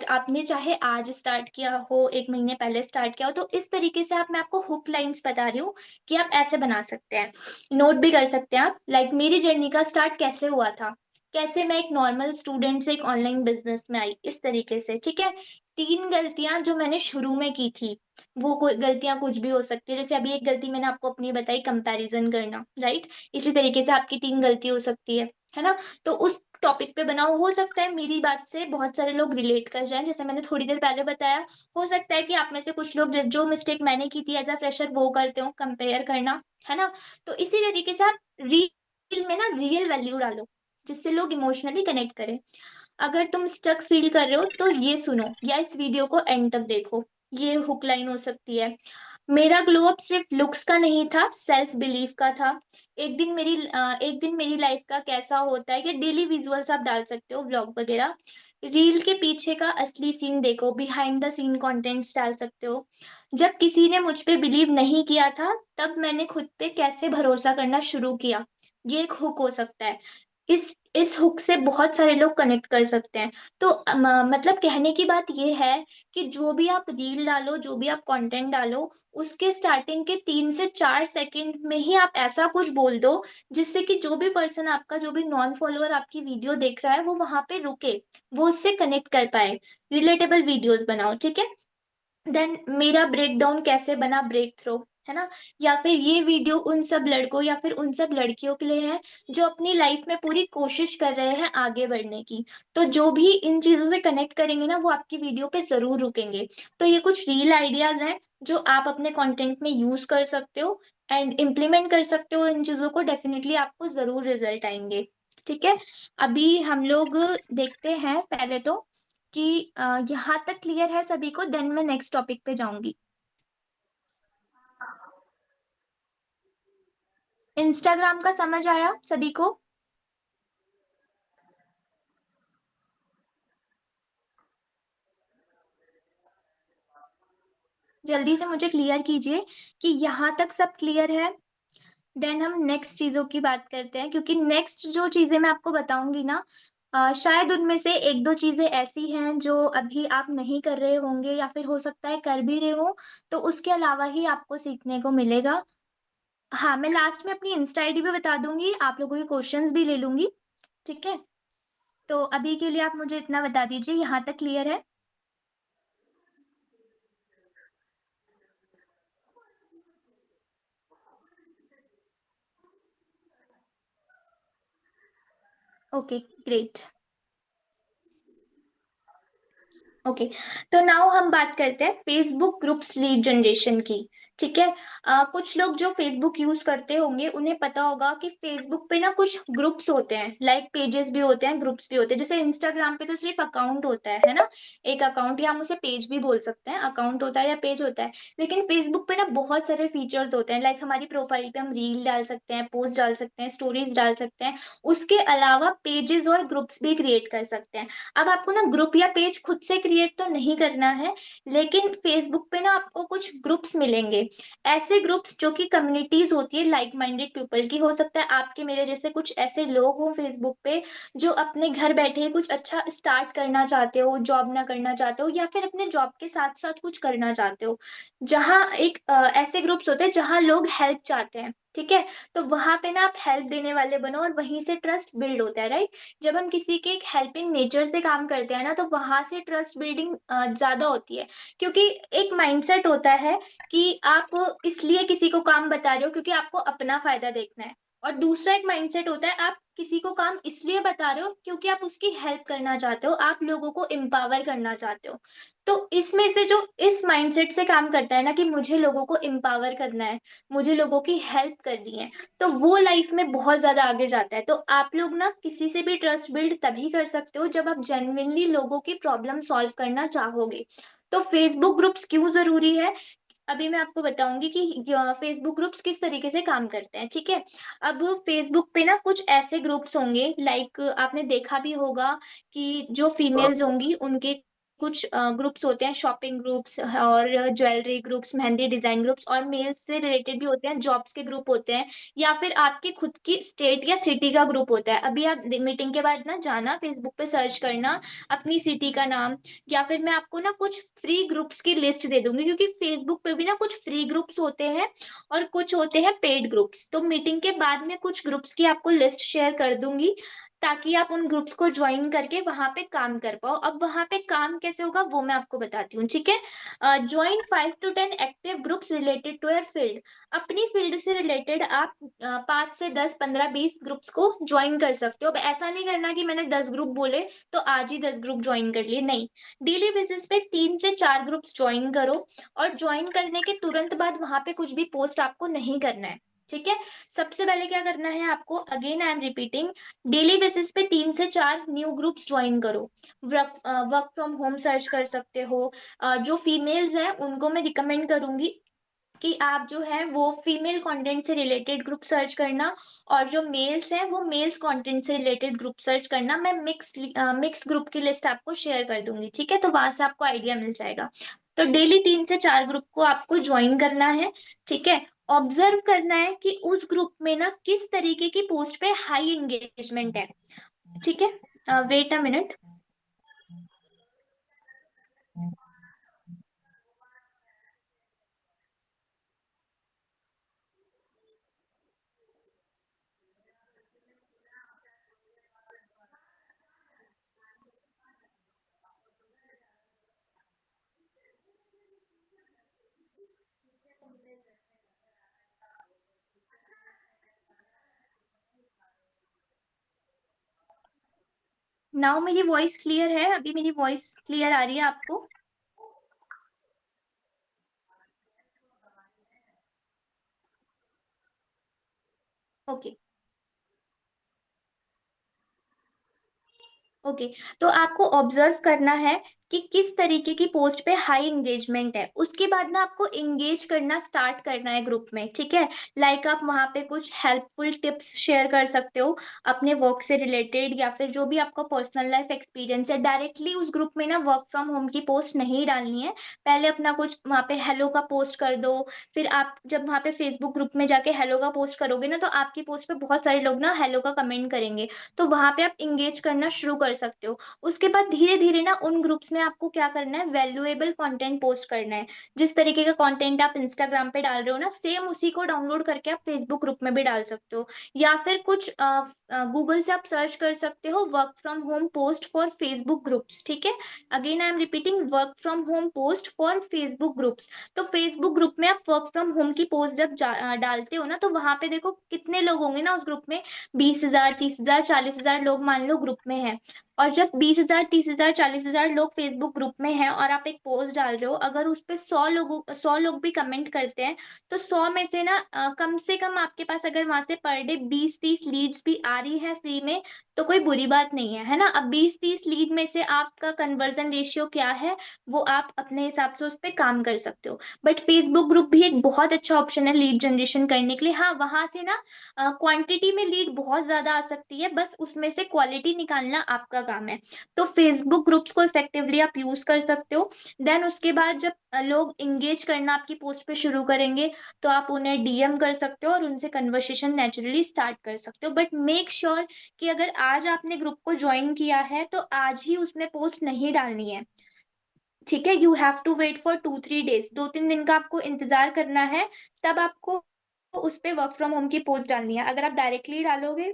आपने चाहे आज स्टार्ट किया हो, 1 महीने पहले स्टार्ट किया हो, तो इस तरीके से मैं आपको हुक लाइंस बता रही हूँ कि आप ऐसे बना सकते हैं। नोट भी कर सकते हैं आप। मेरी जर्नी का स्टार्ट कैसे हुआ था, कैसे मैं एक नॉर्मल स्टूडेंट से एक ऑनलाइन बिजनेस में आई, इस तरीके से, ठीक है। 3 गलतियां जो मैंने शुरू में की थी, वो कोई गलतियां कुछ भी हो सकती है। जैसे अभी एक गलती मैंने आपको अपनी बताई, कंपैरिजन करना, राइट। इसी तरीके से आपकी 3 गलती हो सकती है ना। तो उस टॉपिक पे बनाओ, हो सकता है मेरी बात से बहुत सारे लोग रिलेट कर जाएं, जैसे मैंने थोड़ी देर पहले बताया। हो सकता है कि आप में से कुछ लोग जो मिस्टेक मैंने की थी एज अ फ्रेशर, वो करते हो, कंपेयर करना, है ना। तो इसी तरीके से आप रील में ना रियल वैल्यू डालो, जिससे लोग इमोशनली कनेक्ट करें। अगर तुम स्टक फील कर रहे हो तो ये सुनो, या इस वीडियो को एंड तक देखो, ये हुक लाइन हो सकती है। मेरा ग्लो अप सिर्फ लुक्स का नहीं था, सेल्फ बिलीफ का था। एक दिन मेरी लाइफ का कैसा होता है, कि डेली विजुअल्स आप डाल सकते हो, व्लॉग वगैरह। रील के पीछे का असली सीन देखो, बिहाइंड द सीन कंटेंट्स डाल सकते हो। जब किसी ने मुझ पे बिलीव नहीं किया था, तब मैंने खुद पे कैसे भरोसा करना शुरू किया। ये एक हुक हो सकता है। इस हुक से बहुत सारे लोग कनेक्ट कर सकते हैं। तो मतलब कहने की बात ये है कि जो भी आप रील डालो, जो भी आप कंटेंट डालो, उसके स्टार्टिंग के 3 से 4 सेकंड में ही आप ऐसा कुछ बोल दो, जिससे कि जो भी पर्सन आपका, जो भी नॉन फॉलोअर आपकी वीडियो देख रहा है, वो वहां पे रुके, वो उससे कनेक्ट कर पाए। रिलेटेबल वीडियोस बनाओ, ठीक है। देन मेरा ब्रेक डाउन कैसे बना ब्रेक थ्रू, है ना। या फिर ये वीडियो उन सब लड़कों या फिर उन सब लड़कियों के लिए है, जो अपनी लाइफ में पूरी कोशिश कर रहे हैं आगे बढ़ने की। तो जो भी इन चीजों से कनेक्ट करेंगे ना, वो आपकी वीडियो पे जरूर रुकेंगे। तो ये कुछ रील आइडियाज हैं, जो आप अपने कंटेंट में यूज कर सकते हो एंड इम्प्लीमेंट कर सकते हो इन चीजों को, डेफिनेटली आपको जरूर रिजल्ट आएंगे, ठीक है। अभी हम लोग देखते हैं पहले तो कि यहाँ तक क्लियर है सभी को, देन मैं नेक्स्ट टॉपिक पे जाऊंगी। इंस्टाग्राम का समझ आया सभी को। जल्दी से मुझे क्लियर कीजिए कि यहाँ तक सब क्लियर है। देन हम नेक्स्ट चीजों की बात करते हैं, क्योंकि नेक्स्ट जो चीजें मैं आपको बताऊंगी ना, शायद उनमें से एक दो चीजें ऐसी हैं जो अभी आप नहीं कर रहे होंगे, या फिर हो सकता है कर भी रहे हो, तो उसके अलावा ही आपको सीखने को मिलेगा। हाँ, मैं लास्ट में अपनी इंस्टा आईडी भी बता दूंगी, आप लोगों के क्वेश्चंस भी ले लूंगी। ठीक है, तो अभी के लिए आप मुझे इतना बता दीजिए, यहाँ तक क्लियर है? Okay, great. ओके, तो नाउ हम बात करते हैं फेसबुक ग्रुप्स लीड जनरेशन की। ठीक है, कुछ लोग जो फेसबुक यूज करते होंगे उन्हें पता होगा कि फेसबुक पे ना कुछ ग्रुप्स होते हैं, लाइक पेजेस भी होते हैं, ग्रुप्स भी होते हैं। जैसे इंस्टाग्राम पे तो सिर्फ अकाउंट होता है ना, एक अकाउंट, या हम उसे पेज भी बोल सकते हैं, अकाउंट होता है या पेज होता है। लेकिन फेसबुक पे ना बहुत सारे फीचर्स होते हैं, लाइक हमारी प्रोफाइल पे हम रील डाल सकते हैं, पोस्ट डाल सकते हैं, स्टोरीज डाल सकते हैं। उसके अलावा पेजेस और ग्रुप्स भी क्रिएट कर सकते हैं। अब आपको ना ग्रुप या पेज खुद से क्रिएट तो नहीं करना है, लेकिन फेसबुक पे ना आपको कुछ ग्रुप्स मिलेंगे, ऐसे ग्रुप्स जो कि कम्युनिटीज होती है लाइक माइंडेड पीपल की। हो सकता है आपके मेरे जैसे कुछ ऐसे लोग हों फेसबुक पे जो अपने घर बैठे ही कुछ अच्छा स्टार्ट करना चाहते हो, जॉब ना करना चाहते हो, या फिर अपने जॉब के साथ साथ कुछ करना चाहते हो, जहाँ एक ऐसे ग्रुप्स होते हैं जहाँ लोग हेल्प चाहते हैं। ठीक है, तो वहां पे ना आप हेल्प देने वाले बनो और वहीं से ट्रस्ट बिल्ड होता है, राइट? जब हम किसी के एक हेल्पिंग नेचर से काम करते हैं ना, तो वहां से ट्रस्ट बिल्डिंग ज्यादा होती है। क्योंकि एक माइंडसेट होता है कि आप इसलिए किसी को काम बता रहे हो क्योंकि आपको अपना फायदा देखना है, और दूसरा एक माइंडसेट होता है आप किसी को काम इसलिए बता रहे हो क्योंकि आप उसकी हेल्प करना चाहते हो, आप लोगों को एम्पावर करना चाहते हो। तो इसमें से जो इस माइंडसेट से काम करता है ना कि मुझे लोगों को एम्पावर करना है, मुझे लोगों की हेल्प करनी है, तो वो लाइफ में बहुत ज्यादा आगे जाता है। तो आप लोग ना किसी से भी ट्रस्ट बिल्ड तभी कर सकते हो जब आप जेन्युइनली लोगों की प्रॉब्लम सॉल्व करना चाहोगे। तो फेसबुक ग्रुप्स क्यों जरूरी है, अभी मैं आपको बताऊंगी कि फेसबुक ग्रुप्स किस तरीके से काम करते हैं। ठीक है, अब फेसबुक पे ना कुछ ऐसे ग्रुप्स होंगे, लाइक आपने देखा भी होगा कि जो फीमेल्स होंगी उनके कुछ ग्रुप्स होते हैं, शॉपिंग ग्रुप्स और jewellery groups, mehndi design groups, और मेल्स से रिलेटेड भी होते हैं, जॉब्स के ग्रुप होते हैं, या फिर आपकी खुद की स्टेट या सिटी का ग्रुप होता है। अभी आप मीटिंग के बाद ना जाना फेसबुक पे सर्च करना अपनी सिटी का नाम, या फिर मैं आपको ना कुछ फ्री ग्रुप्स की लिस्ट दे दूंगी, क्योंकि फेसबुक पे भी ना कुछ फ्री ग्रुप्स होते हैं और कुछ होते हैं पेड ग्रुप्स। तो मीटिंग के बाद में कुछ ग्रुप्स की आपको लिस्ट शेयर कर दूंगी, ताकि आप उन ग्रुप्स को ज्वाइन करके वहां पे काम कर पाओ। अब वहां पे काम कैसे होगा वो मैं आपको बताती हूँ। ठीक है, join 5 to 10 active groups related to your field. अपनी फील्ड से रिलेटेड आप 5 से 10 15 20 ग्रुप्स को ज्वाइन कर सकते हो। अब ऐसा नहीं करना कि मैंने 10 ग्रुप बोले तो आज ही 10 ग्रुप ज्वाइन कर लिए, नहीं। डेली बेसिस पे 3 से 4 ग्रुप्स ज्वाइन करो, और ज्वाइन करने के तुरंत बाद वहां पे कुछ भी पोस्ट आपको नहीं करना है। ठीक है, सबसे पहले क्या करना है आपको, again I am repeating, daily basis पे 3 से 4 न्यू ग्रुप्स ज्वाइन करो। वर्क फ्रॉम होम सर्च कर सकते हो। जो फीमेल्स हैं उनको मैं रिकमेंड करूंगी कि आप जो है वो फीमेल कंटेंट से रिलेटेड ग्रुप सर्च करना, और जो मेल्स हैं वो मेल्स कंटेंट से रिलेटेड ग्रुप सर्च करना। मैं मिक्स ग्रुप की लिस्ट आपको शेयर कर दूंगी, ठीक है? तो वहां से आपको आइडिया मिल जाएगा। तो डेली 3 से 4 ग्रुप को आपको ज्वाइन करना है। ठीक है, ऑब्जर्व करना है कि उस ग्रुप में ना किस तरीके की पोस्ट पे हाई एंगेजमेंट है। ठीक है, वेट अ मिनट। नाउ मेरी वॉइस क्लियर है? अभी मेरी वॉइस क्लियर आ रही है आपको? ओके। ओके, तो आपको ऑब्जर्व करना है कि किस तरीके की पोस्ट पे हाई एंगेजमेंट है। उसके बाद ना आपको एंगेज करना स्टार्ट करना है ग्रुप में, ठीक है? लाइक आप वहाँ पे कुछ हेल्पफुल टिप्स शेयर कर सकते हो अपने वर्क से रिलेटेड, या फिर जो भी आपका पर्सनल लाइफ एक्सपीरियंस है। डायरेक्टली उस ग्रुप में ना वर्क फ्रॉम होम की पोस्ट नहीं डालनी है। पहले अपना कुछ वहाँ पे हेलो का पोस्ट कर दो। फिर आप जब वहाँ पे फेसबुक ग्रुप में जाके हेलो का पोस्ट करोगे ना, तो आपकी पोस्ट पे बहुत सारे लोग ना हेलो का कमेंट करेंगे। तो वहाँ पे आप एंगेज करना शुरू कर सकते हो। उसके बाद धीरे-धीरे ना उन ग्रुप्स में आपको क्या करना है, वैल्यूएबल कंटेंट पोस्ट करना है। जिस तरीके का कंटेंट आप इंस्टाग्राम पे डाल रहे हो ना, सेम उसी को डाउनलोड करके आप फेसबुक ग्रुप में भी डाल सकते हो। या फिर कुछ गूगल से आप सर्च कर सकते हो work from home post for Facebook groups, ठीक है? Again I am repeating, work from home post for Facebook groups. तो फेसबुक ग्रुप में आप वर्क फ्रॉम होम की पोस्ट जब डालते हो ना, तो वहां पे देखो कितने लोग होंगे ना उस ग्रुप में। 20,000, 30,000, 40,000 लोग मान लो ग्रुप में हैं। और जब 20,000, 30,000, 40,000 लोग फेसबुक ग्रुप में हैं और आप एक पोस्ट डाल रहे हो, अगर उस पे 100 लोग भी कमेंट करते हैं, तो 100 में से ना कम से कम आपके पास अगर वहां से पर डे 20-30 लीड्स भी आ रही है फ्री में, तो कोई बुरी बात नहीं है, है ना? अब 20-30 लीड में से आपका कन्वर्जन रेशियो क्या है, वो आप अपने हिसाब से उस पे काम कर सकते हो। बट फेसबुक ग्रुप भी एक बहुत अच्छा ऑप्शन है लीड जनरेशन करने के लिए। हाँ, वहां से ना क्वांटिटी में लीड बहुत ज्यादा आ सकती है, बस उसमें से क्वालिटी निकालना आपका काम है। तो फेसबुक ग्रुप्स को इफेक्टिवली आप यूज कर सकते हो। देन उसके बाद जब लोग इंगेज करना आपकी पोस्ट पे शुरू करेंगे, तो आप उन्हें डीएम कर सकते हो और उनसे कन्वर्सेशन नेचुरली स्टार्ट कर सकते हो। बट मेक श्योर कि अगर आज आपने ग्रुप को ज्वाइन किया है, तो आज ही उसमें पोस्ट नहीं डालनी है, ठीक है? You have to wait for 2-3 days, 2-3 दिन का आपको इंतजार करना है। तब आपको उस पे वर्क फ्रॉम होम की पोस्ट डालनी है। अगर आप डायरेक्टली डालोगे,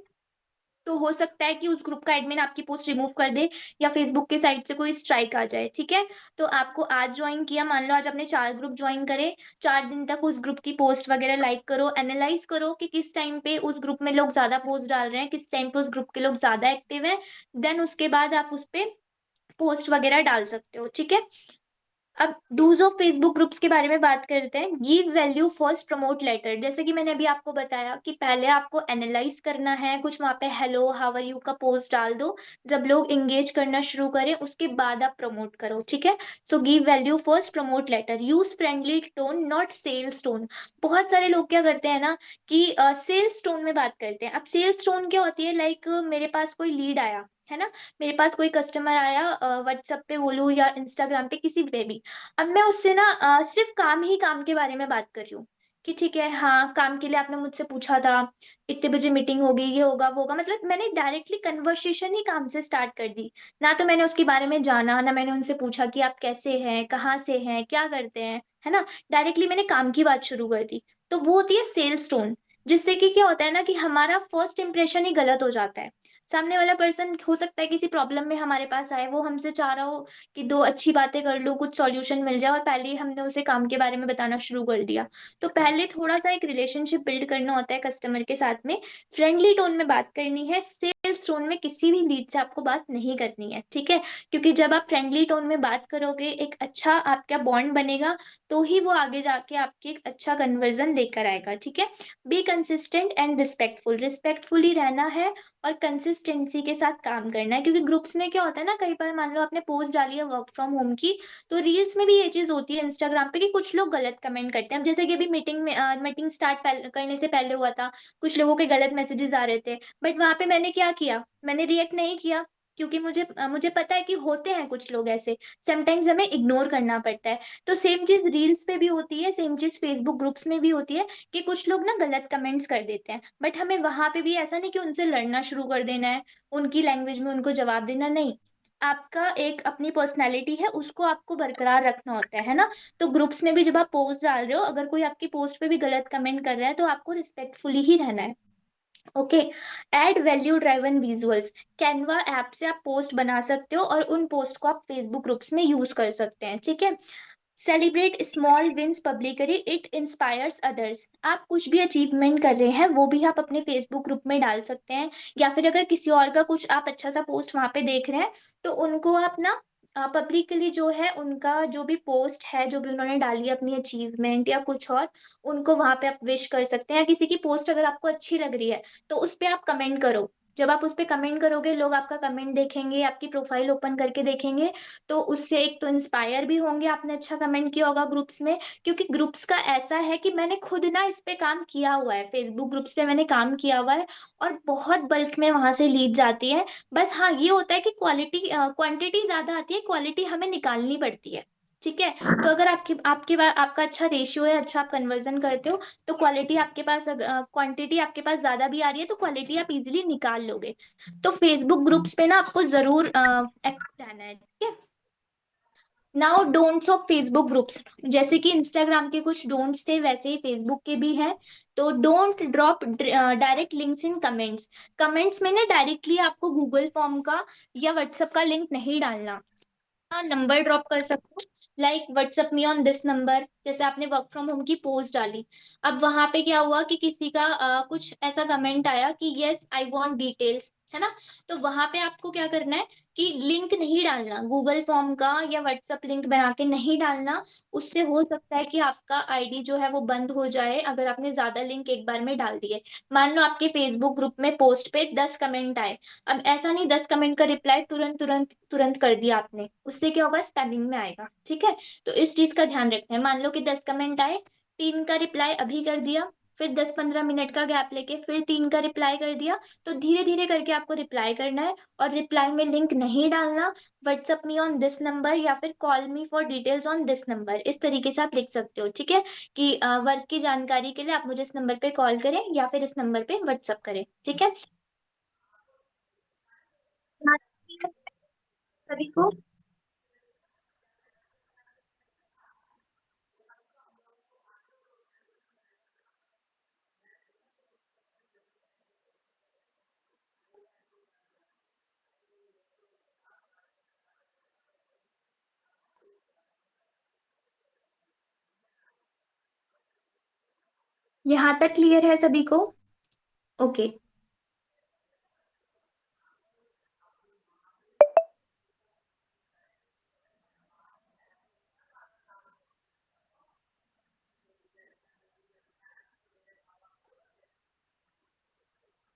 तो हो सकता है कि उस ग्रुप का एडमिन आपकी पोस्ट रिमूव कर दे, या फेसबुक के साइड से कोई स्ट्राइक आ जाए, ठीक है? तो आपको आज ज्वाइन किया, मान लो आज आपने 4 ग्रुप ज्वाइन करे, 4 दिन तक उस ग्रुप की पोस्ट वगैरह लाइक करो, एनालाइज करो कि किस टाइम पे उस ग्रुप में लोग ज्यादा पोस्ट डाल रहे हैं, किस टाइम पे उस ग्रुप के लोग ज्यादा एक्टिव है। देन उसके बाद आप उस पे पोस्ट वगैरह डाल सकते हो, ठीक है? अब डूज ऑफ फेसबुक ग्रुप्स के बारे में बात करते हैं। Give value first, promote later. जैसे कि मैंने अभी आपको बताया कि पहले आपको एनालाइज करना है, कुछ वहां पे हेलो हाउ आर यू का पोस्ट डाल दो। जब लोग एंगेज करना शुरू करें, उसके बाद आप प्रमोट करो, ठीक है? So give value first, promote later. Use friendly tone, not sales tone. बहुत सारे लोग क्या करते हैं ना कि सेल्स टोन में बात करते हैं। अब सेल्स टोन क्या होती है, लाइक मेरे पास कोई लीड आया है ना, मेरे पास कोई कस्टमर आया, व्हाट्सएप पे बोलूं या इंस्टाग्राम पे, किसी पे भी। अब मैं उससे ना सिर्फ काम ही काम के बारे में बात कर रही हूँ कि ठीक है, हाँ काम के लिए आपने मुझसे पूछा था, इतने बजे मीटिंग होगी, ये होगा वो होगा। मतलब मैंने डायरेक्टली कन्वर्सेशन ही काम से स्टार्ट कर दी। ना तो मैंने उसके बारे में जाना, ना मैंने उनसे पूछा कि आप कैसे हैं, कहाँ से हैं, क्या करते हैं, है ना? डायरेक्टली मैंने काम की बात शुरू कर दी। तो वो होती है सेल्स टोन, जिससे कि क्या होता है ना कि हमारा फर्स्ट इंप्रेशन ही गलत हो जाता है। सामने वाला पर्सन हो सकता है किसी प्रॉब्लम में हमारे पास आए, वो हमसे चाह रहा हो कि दो अच्छी बातें कर लो, कुछ सॉल्यूशन मिल जाए, और पहले ही हमने उसे काम के बारे में बताना शुरू कर दिया। तो पहले थोड़ा सा एक रिलेशनशिप बिल्ड करना होता है कस्टमर के साथ में। फ्रेंडली टोन में बात करनी है, सेल्स टोन में किसी भी लीड से आपको बात नहीं करनी है, ठीक है? क्योंकि जब आप फ्रेंडली टोन में बात करोगे, एक अच्छा आपका बॉन्ड बनेगा, तो ही वो आगे जाके आपके एक अच्छा कन्वर्जन लेकर आएगा, ठीक है? Be consistent and respectful. Respectfully रहना है और कंसिस्टेंसी के साथ काम करना है। क्योंकि ग्रुप्स में क्या होता है ना, कई बार मान लो आपने पोस्ट डाली है वर्क फ्रॉम होम की, तो रील्स में भी ये चीज होती है इंस्टाग्राम पे कि कुछ लोग गलत कमेंट करते हैं। अब जैसे कि अभी मीटिंग में मीटिंग स्टार्ट करने से पहले हुआ था, कुछ लोगों के गलत मैसेजेस आ रहे थे, बट वहां पे मैंने क्या किया, मैंने रिएक्ट नहीं किया। क्योंकि मुझे पता है कि होते हैं कुछ लोग ऐसे, समटाइम्स हमें इग्नोर करना पड़ता है। तो सेम चीज रील्स पे भी होती है, सेम चीज फेसबुक ग्रुप्स में भी होती है कि कुछ लोग ना गलत कमेंट्स कर देते हैं। बट हमें वहां पे भी ऐसा नहीं कि उनसे लड़ना शुरू कर देना है, उनकी लैंग्वेज में उनको जवाब देना, नहीं। आपका एक अपनी पर्सनैलिटी है, उसको आपको बरकरार रखना होता है ना? तो ग्रुप्स में भी जब आप पोस्ट डाल रहे हो, अगर कोई आपकी पोस्ट पे भी गलत कमेंट कर रहा है, तो आपको रिस्पेक्टफुली ही रहना है। Okay. Add value driven visuals. Canva app से आप पोस्ट बना सकते हो और उन पोस्ट को आप फेसबुक ग्रुप्स में यूज कर सकते हैं, ठीक है? Celebrate small wins publicly, it inspires others. आप कुछ भी अचीवमेंट कर रहे हैं, वो भी आप अपने फेसबुक ग्रुप में डाल सकते हैं। या फिर अगर किसी और का कुछ आप अच्छा सा पोस्ट वहां पे देख रहे हैं, तो उनको आप ना पब्लिकली जो है, उनका जो भी पोस्ट है, जो भी उन्होंने डाली है अपनी अचीवमेंट या कुछ और, उनको वहां पे आप विश कर सकते हैं। या किसी की पोस्ट अगर आपको अच्छी लग रही है, तो उस पे आप कमेंट करो जब आप उस पे कमेंट करोगे, लोग आपका कमेंट देखेंगे, आपकी प्रोफाइल ओपन करके देखेंगे, तो उससे एक तो इंस्पायर भी होंगे, आपने अच्छा कमेंट किया होगा ग्रुप्स में। क्योंकि ग्रुप्स का ऐसा है कि मैंने खुद ना इस पे काम किया हुआ है, फेसबुक ग्रुप्स पे मैंने काम किया हुआ है, और बहुत बल्क में वहां से लीड जाती है। बस हाँ, ये होता है कि क्वालिटी क्वांटिटी ज्यादा आती है, क्वालिटी हमें निकालनी पड़ती है। ठीक है। तो अगर आपकी आपके पास आपका अच्छा रेशियो है, अच्छा आप कन्वर्जन करते हो, तो क्वालिटी आपके पास, क्वांटिटी आपके पास ज्यादा भी आ रही है, तो क्वालिटी आप इजीली निकाल लोगे। तो फेसबुक ग्रुप्स पे ना आपको जरूर एक्टिव रहना है। ठीक है। Now don'ts of Facebook groups, जैसे कि इंस्टाग्राम के कुछ डोंट्स थे, वैसे ही फेसबुक के भी हैं। तो don't drop direct links in comments. Comments में ना डायरेक्टली आपको गूगल फॉर्म का या व्हाट्सएप का लिंक नहीं डालना। हाँ, नंबर ड्रॉप कर सकते हो, like WhatsApp me on this number. जैसे आपने वर्क फ्रॉम होम की पोस्ट डाली, अब वहां पे क्या हुआ कि किसी का कुछ ऐसा कमेंट आया कि यस आई वांट डिटेल्स, है ना। तो वहां पे आपको क्या करना है कि लिंक नहीं डालना, गूगल फॉर्म का या व्हाट्सएप लिंक बना के नहीं डालना। उससे हो सकता है कि आपका आईडी जो है वो बंद हो जाए, अगर आपने ज्यादा लिंक एक बार में डाल दिए। मान लो आपके फेसबुक ग्रुप में पोस्ट पे 10 कमेंट आए, अब ऐसा नहीं 10 कमेंट का रिप्लाई तुरंत तुरंत तुरंत कर दिया आपने, उससे क्या होगा, स्पैमिंग में आएगा। ठीक है। तो इस चीज का ध्यान रखना है। मान लो कि 10 कमेंट आए, 3 का रिप्लाई अभी कर दिया, फिर 10-15 मिनट का गैप लेके फिर 3 का रिप्लाई कर दिया। तो धीरे धीरे करके आपको रिप्लाई करना है, और रिप्लाई में लिंक नहीं डालना। WhatsApp me on this number या फिर call me for details on this number, इस तरीके से आप लिख सकते हो। ठीक है। कि वर्क की जानकारी के लिए आप मुझे इस नंबर पे कॉल करें या फिर इस नंबर पे व्हाट्सएप करें। ठीक है। हाँ, सभी को। यहाँ तक क्लियर है सभी को? ओके।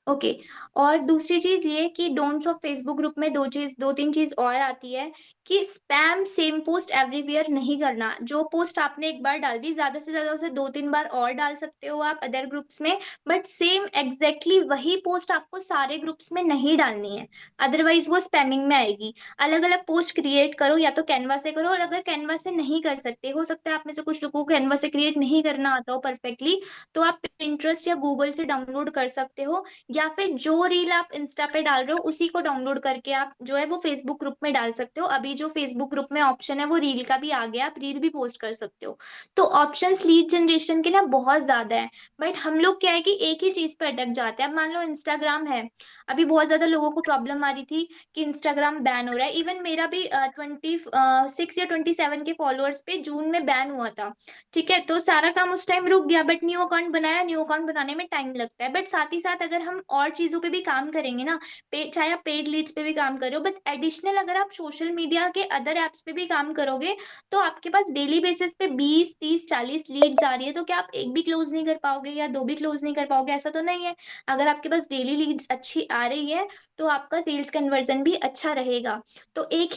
ओके। और दूसरी चीज ये कि डोंट्स ऑफ फेसबुक ग्रुप में दो तीन चीज और आती है, कि स्पैम सेम पोस्ट एवरीवेयर नहीं करना। जो पोस्ट आपने एक बार डाल दी, ज्यादा से ज्यादा उसे 2-3 बार और डाल सकते हो आप अदर ग्रुप्स में, बट सेम एग्जैक्टली वही पोस्ट आपको सारे ग्रुप्स में नहीं डालनी है, अदरवाइज वो स्पैमिंग में आएगी। अलग अलग पोस्ट क्रिएट करो, या तो कैनवा से करो, और अगर कैनवा से नहीं कर सकते, हो सकता है आप में से कुछ लोगों को कैनवा से क्रिएट नहीं करना आता हो परफेक्टली, तो आप Pinterest या गूगल से डाउनलोड कर सकते हो। या फिर जो रील आप इंस्टा पे डाल रहे हो उसी को डाउनलोड करके आप जो है वो फेसबुक ग्रुप में डाल सकते हो। अभी जो फेसबुक ग्रुप में ऑप्शन है वो रील का भी आ गया, आप रील भी पोस्ट कर सकते हो। तो ऑप्शंस लीड जनरेशन के ना बहुत ज्यादा है, बट हम लोग क्या है कि एक ही चीज पे अटक जाते हैं। अब मान लो इंस्टाग्राम है, अभी बहुत ज्यादा लोगों को प्रॉब्लम आ रही थी कि इंस्टाग्राम बैन हो रहा है। इवन मेरा भी 26 या 27 के फॉलोअर्स पे जून में बैन हुआ था। ठीक है। तो सारा काम उस टाइम रुक गया, बट न्यू अकाउंट बनाया, न्यू अकाउंट बनाने में टाइम लगता है, बट साथ ही साथ अगर हम और चीजों पे भी काम करेंगे ना, चाहे आप पेड लीड्स पे भी काम करो, बट एडिशनल अगर आप सोशल मीडिया के अदर एप्स पे भी काम करोगे, तो आपके पास डेली बेसिस पे 20, 30, 40 लीड्स आ रही है, तो क्या आप एक भी क्लोज नहीं कर पाओगे या दो भी क्लोज नहीं कर पाओगे? ऐसा तो नहीं है। अगर आपके पास डेली लीड्स अच्छी आ रही है, तो आपका सेल्स कन्वर्जन भी अच्छा रहेगा। तो एक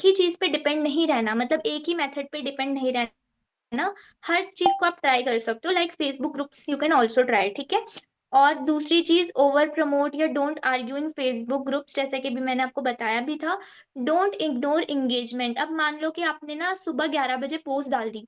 ही चीज पे डिपेंड नहीं रहना, मतलब एक ही मेथड पे डिपेंड नहीं रहना, है ना। हर चीज को आप ट्राई कर सकते हो, like Facebook groups you can also try. ठीक है। और दूसरी चीज, ओवर प्रमोट या don't argue in Facebook groups, जैसे कि भी मैंने आपको बताया भी था। Don't ignore engagement. अब मान लो कि आपने ना सुबह 11 बजे पोस्ट डाल दी,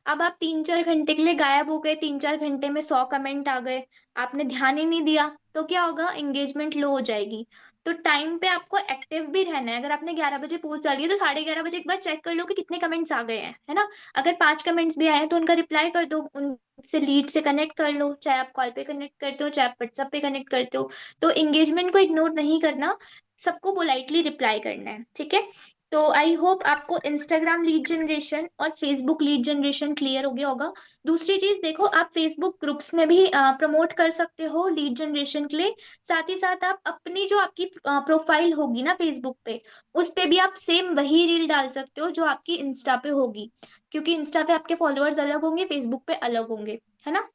अब आप 3-4 घंटे के लिए गायब हो गए, 3-4 घंटे में 100 कमेंट आ गए, आपने ध्यान ही नहीं दिया, तो क्या होगा, एंगेजमेंट लो हो जाएगी। तो टाइम पे आपको एक्टिव भी रहना है। अगर आपने 11 बजे पोस्ट डाली है, तो 11:30 बजे एक बार चेक कर लो कि कितने कमेंट्स आ गए हैं, है ना। अगर 5 कमेंट्स भी आए हैं तो उनका रिप्लाई कर दो, उनसे लीड से कनेक्ट कर लो, चाहे आप कॉल पे कनेक्ट करते हो, चाहे आप व्हाट्सएप पे कनेक्ट करते हो। तो एंगेजमेंट को इग्नोर नहीं करना, सबको पोलाइटली रिप्लाई करना है। ठीक है। तो आई होप आपको इंस्टाग्राम लीड जनरेशन और फेसबुक लीड जनरेशन क्लियर हो गया होगा। दूसरी चीज देखो, आप फेसबुक ग्रुप्स में भी प्रमोट कर सकते हो लीड जनरेशन के लिए। साथ ही साथ आप अपनी जो आपकी प्रोफाइल होगी ना फेसबुक पे, उस पे भी आप सेम वही रील डाल सकते हो जो आपकी इंस्टा पे होगी, क्योंकि इंस्टा पे आपके फॉलोअर्स अलग होंगे, फेसबुक पे अलग होंगे, है ना।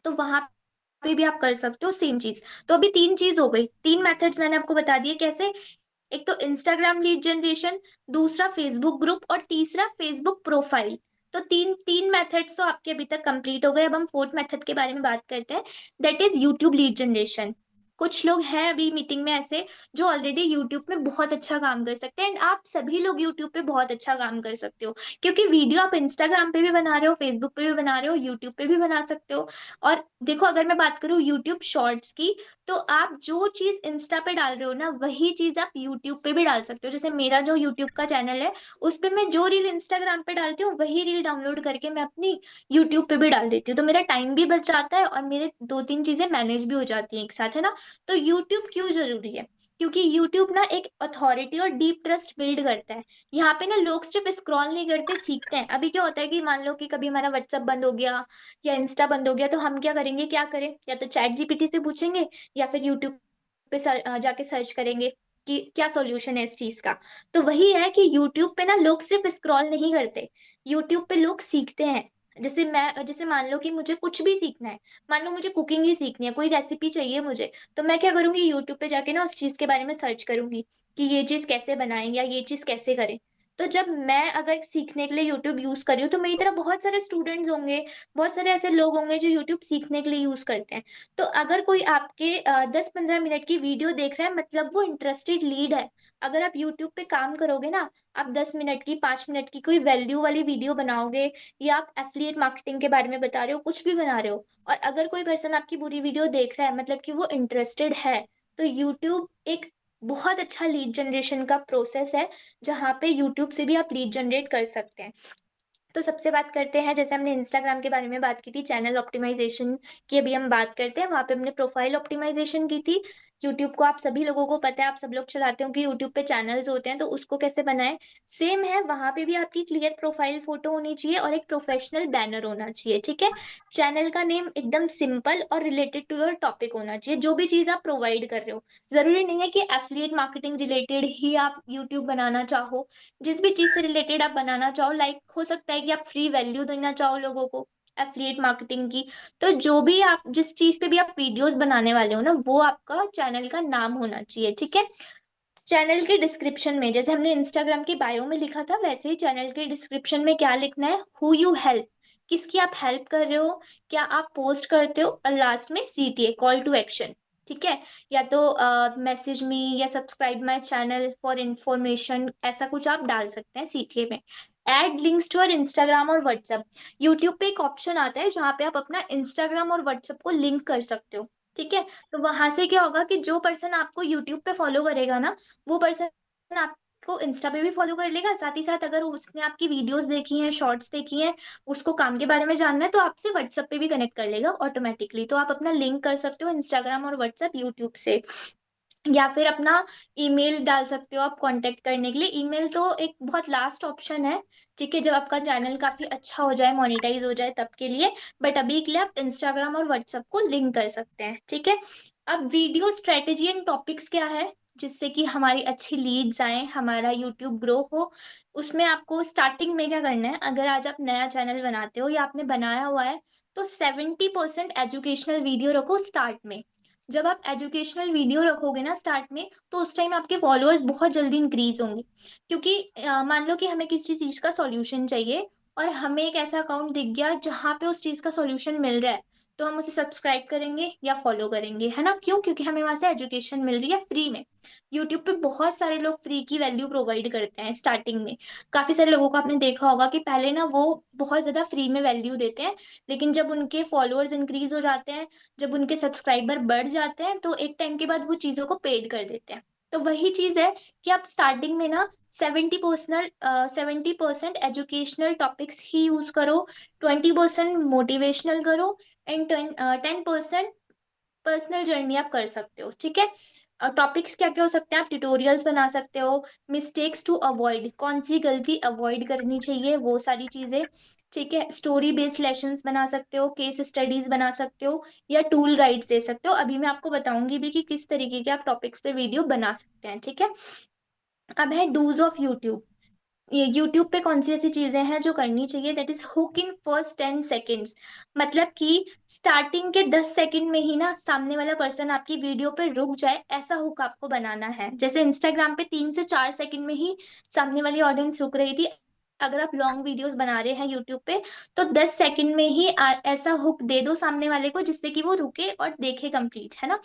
तो वहां पे भी आप कर सकते हो सेम चीज। तो अभी 3 चीज हो गई, 3 मेथड्स मैंने आपको बता दिए कैसे। एक तो इंस्टाग्राम लीड जनरेशन, दूसरा फेसबुक ग्रुप, और तीसरा फेसबुक प्रोफाइल। तो तीन तीन मेथड्स तो आपके अभी तक कंप्लीट हो गए। अब हम फोर्थ मेथड के बारे में बात करते हैं, that is YouTube lead generation. कुछ लोग हैं अभी मीटिंग में ऐसे जो ऑलरेडी यूट्यूब में बहुत अच्छा काम कर सकते हैं, एंड आप सभी लोग यूट्यूब पे बहुत अच्छा काम कर सकते हो, क्योंकि वीडियो आप इंस्टाग्राम पे भी बना रहे हो, फेसबुक पे भी बना रहे हो, यूट्यूब पे भी बना सकते हो। और देखो, अगर मैं बात करूँ यूट्यूब शॉर्ट्स की, तो आप जो चीज इंस्टा पे डाल रहे हो ना, वही चीज आप यूट्यूब पे भी डाल सकते हो। जैसे मेरा जो यूट्यूब का चैनल है, उस पे मैं जो रील इंस्टाग्राम पे डालती हूँ, वही रील डाउनलोड करके मैं अपनी यूट्यूब पे भी डाल देती हूँ। तो मेरा टाइम भी बच जाता है और मेरे 2-3 चीजें मैनेज भी हो जाती हैं एक साथ, है ना। तो यूट्यूब क्यों जरूरी है? क्योंकि यूट्यूब ना एक अथॉरिटी और डीप ट्रस्ट बिल्ड करता है। यहाँ पे ना लोग सिर्फ स्क्रॉल नहीं करते, सीखते हैं। अभी क्या होता है कि मान लो कि कभी हमारा व्हाट्सअप बंद हो गया या इंस्टा बंद हो गया, तो हम क्या करेंगे, क्या करें, या तो चैट जीपीटी से पूछेंगे या फिर यूट्यूब पे जाके सर्च करेंगे कि क्या सॉल्यूशन है इस चीज का। तो वही है कि यूट्यूब पे ना लोग सिर्फ स्क्रॉल नहीं करते, यूट्यूब पे लोग सीखते हैं। जैसे मान लो कि मुझे कुछ भी सीखना है, मान लो मुझे कुकिंग ही सीखनी है, कोई रेसिपी चाहिए मुझे, तो मैं क्या करूंगी, यूट्यूब पे जाके ना उस चीज के बारे में सर्च करूंगी कि ये चीज कैसे बनाएं या ये चीज कैसे करें। तो जब मैं अगर सीखने के लिए यूट्यूब यूज कर रही हूँ, तो मेरी तरह बहुत सारे स्टूडेंट्स होंगे, बहुत सारे ऐसे लोग होंगे जो यूट्यूब सीखने के लिए यूज करते हैं। तो अगर कोई आपके 10-15 मिनट की वीडियो देख रहा है, मतलब वो इंटरेस्टेड लीड है। अगर आप यूट्यूब पे काम करोगे ना, आप 10 मिनट की, 5 मिनट की कोई वैल्यू वाली वीडियो बनाओगे, या आप एफिलिएट मार्केटिंग के बारे में बता रहे हो, कुछ भी बना रहे हो, और अगर कोई पर्सन आपकी पूरी वीडियो देख रहा है, मतलब कि वो इंटरेस्टेड है, तो यूट्यूब एक बहुत अच्छा लीड जनरेशन का प्रोसेस है, जहाँ पे यूट्यूब से भी आप लीड जनरेट कर सकते हैं। तो सबसे बात करते हैं, जैसे हमने इंस्टाग्राम के बारे में बात की थी, चैनल ऑप्टिमाइजेशन की अभी हम बात करते हैं। वहां पे हमने प्रोफाइल ऑप्टिमाइजेशन की थी। यूट्यूब को आप सभी लोगों को पता है, आप सब लोग चलाते हो कि यूट्यूब पे चैनल्स होते हैं, तो उसको कैसे बनाएं। सेम है, वहां पे भी आपकी क्लियर प्रोफाइल फोटो होनी चाहिए और एक प्रोफेशनल बैनर होना चाहिए, ठीक है। चैनल का नेम एकदम सिंपल और रिलेटेड टू योर टॉपिक होना चाहिए, जो भी चीज आप प्रोवाइड कर रहे हो। जरूरी नहीं है कि एफिलिएट मार्केटिंग रिलेटेड ही आप यूट्यूब बनाना चाहो, जिस भी चीज से रिलेटेड आप बनाना चाहो, लाइक हो सकता है कि आप फ्री वैल्यू देना चाहो लोगों को एफिलिएट मार्केटिंग की। तो जो भी आप, जिस चीज पे भी आप वीडियोस बनाने वाले हो ना, वो आपका चैनल का नाम होना चाहिए, ठीक है। चैनल के डिस्क्रिप्शन में, जैसे हमने इंस्टाग्राम की बायो में लिखा था, वैसे ही चैनल के डिस्क्रिप्शन में क्या लिखना है, हु यू हेल्प, किसकी आप हेल्प कर रहे हो, क्या आप पोस्ट करते हो, और लास्ट में सीटीए, कॉल टू एक्शन, ठीक है। या तो मैसेज मी या subscribe my channel for information, ऐसा कुछ आप डाल सकते हैं सीटीए में। एड लिंक्स टू और इंस्टाग्राम और व्हाट्सएप, यूट्यूब पे एक ऑप्शन आता है जहाँ पे आप अपना इंस्टाग्राम और व्हाट्सएप को लिंक कर सकते हो, ठीक है। तो वहां से क्या होगा कि जो पर्सन आपको यूट्यूब पे फॉलो करेगा ना, वो पर्सन आपको इंस्टा पे भी फॉलो कर लेगा। साथ ही साथ अगर उसने आपकी वीडियोस देखी हैं, शॉर्ट्स देखी हैं, उसको काम के बारे में जानना है, तो आपसे व्हाट्सएप पे भी कनेक्ट कर लेगा ऑटोमेटिकली। तो आप अपना लिंक कर सकते हो इंस्टाग्राम और व्हाट्सएप यूट्यूब से। या फिर अपना ईमेल डाल सकते हो आप कांटेक्ट करने के लिए। ईमेल तो एक बहुत लास्ट ऑप्शन है, ठीक है, जब आपका चैनल काफी अच्छा हो जाए, मोनेटाइज हो जाए, तब के लिए। बट अभी के लिए आप इंस्टाग्राम और व्हाट्सएप को लिंक कर सकते हैं, ठीक है। अब वीडियो स्ट्रेटेजी एंड टॉपिक्स क्या है, जिससे कि हमारी अच्छी लीड्स आए, हमारा यूट्यूब ग्रो हो। उसमें आपको स्टार्टिंग में क्या करना है, अगर आज आप नया चैनल बनाते हो या आपने बनाया हुआ है, तो 70% एजुकेशनल वीडियो रखो स्टार्ट में। जब आप एजुकेशनल वीडियो रखोगे ना स्टार्ट में, तो उस टाइम आपके फॉलोअर्स बहुत जल्दी इंक्रीज होंगे। क्योंकि मान लो कि हमें किसी चीज का सॉल्यूशन चाहिए, और हमें एक ऐसा अकाउंट दिख गया जहां पे उस चीज का सॉल्यूशन मिल रहा है, तो हम उसे सब्सक्राइब करेंगे या फॉलो करेंगे, है ना। क्यों? क्योंकि हमें वहां से एजुकेशन मिल रही है फ्री में। यूट्यूब पे बहुत सारे लोग फ्री की वैल्यू प्रोवाइड करते हैं स्टार्टिंग में। काफी सारे लोगों को आपने देखा होगा कि पहले ना वो बहुत ज्यादा फ्री में वैल्यू देते हैं, लेकिन जब उनके फॉलोअर्स इंक्रीज हो जाते हैं, जब उनके सब्सक्राइबर बढ़ जाते हैं, तो एक टाइम के बाद वो चीजों को पेड कर देते हैं। तो वही चीज है कि आप स्टार्टिंग में ना 70% एजुकेशनल टॉपिक्स ही यूज करो, 20% मोटिवेशनल करो, एंड 10% पर्सनल जर्नी आप कर सकते हो, ठीक है। टॉपिक्स क्या क्या हो सकते हैं, आप ट्यूटोरियल्स बना सकते हो, मिस्टेक्स टू अवॉइड, कौन सी गलती अवॉइड करनी चाहिए, वो सारी चीजें, ठीक है। स्टोरी बेस्ड लेसन्स बना सकते हो, केस स्टडीज बना सकते हो, या टूल गाइड्स दे सकते हो। अभी मैं आपको बताऊंगी भी कि किस तरीके के आप टॉपिक्स पे वीडियो बना सकते हैं, ठीक है। अब है डूज ऑफ यूट्यूब। ये यूट्यूब पे कौन सी ऐसी चीजें हैं जो करनी चाहिए, that is hook in first 10 seconds. मतलब कि स्टार्टिंग के 10 सेकंड में ही ना सामने वाला पर्सन आपकी वीडियो पे रुक जाए, ऐसा हुक आपको बनाना है। जैसे इंस्टाग्राम पे 3 से 4 सेकंड में ही सामने वाली ऑडियंस रुक रही थी, अगर आप लॉन्ग वीडियोस बना रहे हैं यूट्यूब पे तो 10 सेकंड में ही ऐसा हुक दे दो सामने वाले को जिससे कि वो रुके और देखे कंप्लीट, है ना।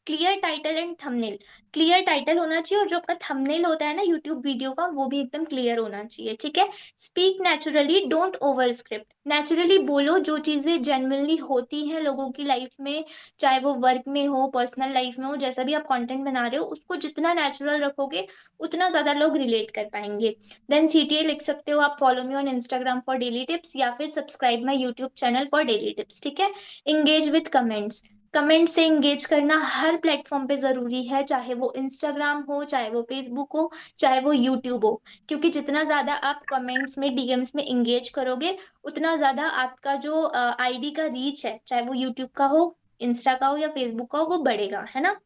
Clear title and thumbnail. Clear title होना चाहिए और जो आपका थंबनेल होता है ना यूट्यूब वीडियो का, वो भी एकदम क्लियर होना चाहिए, ठीक है। Speak naturally, don't over script. Naturally बोलो, जो चीजें जेन्युइनली होती हैं लोगों की लाइफ में, चाहे वो वर्क में हो, पर्सनल लाइफ में हो, जैसा भी आप कंटेंट बना रहे हो उसको जितना नेचुरल रखोगे उतना ज्यादा लोग रिलेट कर पाएंगे। देन सीटीए लिख सकते हो आप, follow me on Instagram for daily tips, या फिर subscribe my YouTube channel for daily tips, ठीक है। Engage with comments. कमेंट से इंगेज करना हर प्लेटफॉर्म पे जरूरी है, चाहे वो इंस्टाग्राम हो, चाहे वो फेसबुक हो, चाहे वो यूट्यूब हो। क्योंकि जितना ज्यादा आप कमेंट्स में, डीएम्स में इंगेज करोगे उतना ज्यादा आपका जो आईडी का रीच है, चाहे वो यूट्यूब का हो, इंस्टा का हो या फेसबुक का हो, वो बढ़ेगा, है ना।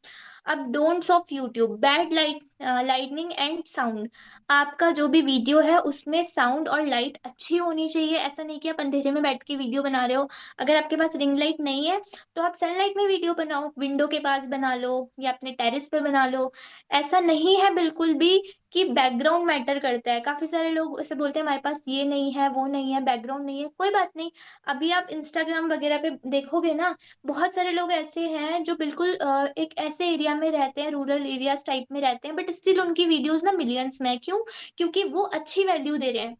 अब don'ts of YouTube, bad lightning and sound. आपका जो भी वीडियो है उसमें साउंड और लाइट अच्छी होनी चाहिए। ऐसा नहीं कि आप अंधेरे में बैठ के वीडियो बना रहे हो, अगर आपके पास रिंग लाइट नहीं है तो आप सनलाइट में वीडियो बनाओ, विंडो के पास बना लो या अपने टेरेस पे बना लो। ऐसा नहीं है बिल्कुल भी कि बैकग्राउंड मैटर करता है। काफी सारे लोग ऐसे बोलते हैं हमारे पास ये नहीं है, वो नहीं है, बैकग्राउंड नहीं है, कोई बात नहीं। अभी आप इंस्टाग्राम वगैरह पे देखोगे ना, बहुत सारे लोग ऐसे हैं जो बिल्कुल एक ऐसे एरिया में रहते हैं, रूरल एरियाज टाइप में रहते हैं, बट स्टिल उनकी वीडियोस ना मिलियंस में है। क्यों? क्योंकि वो अच्छी वैल्यू दे रहे हैं।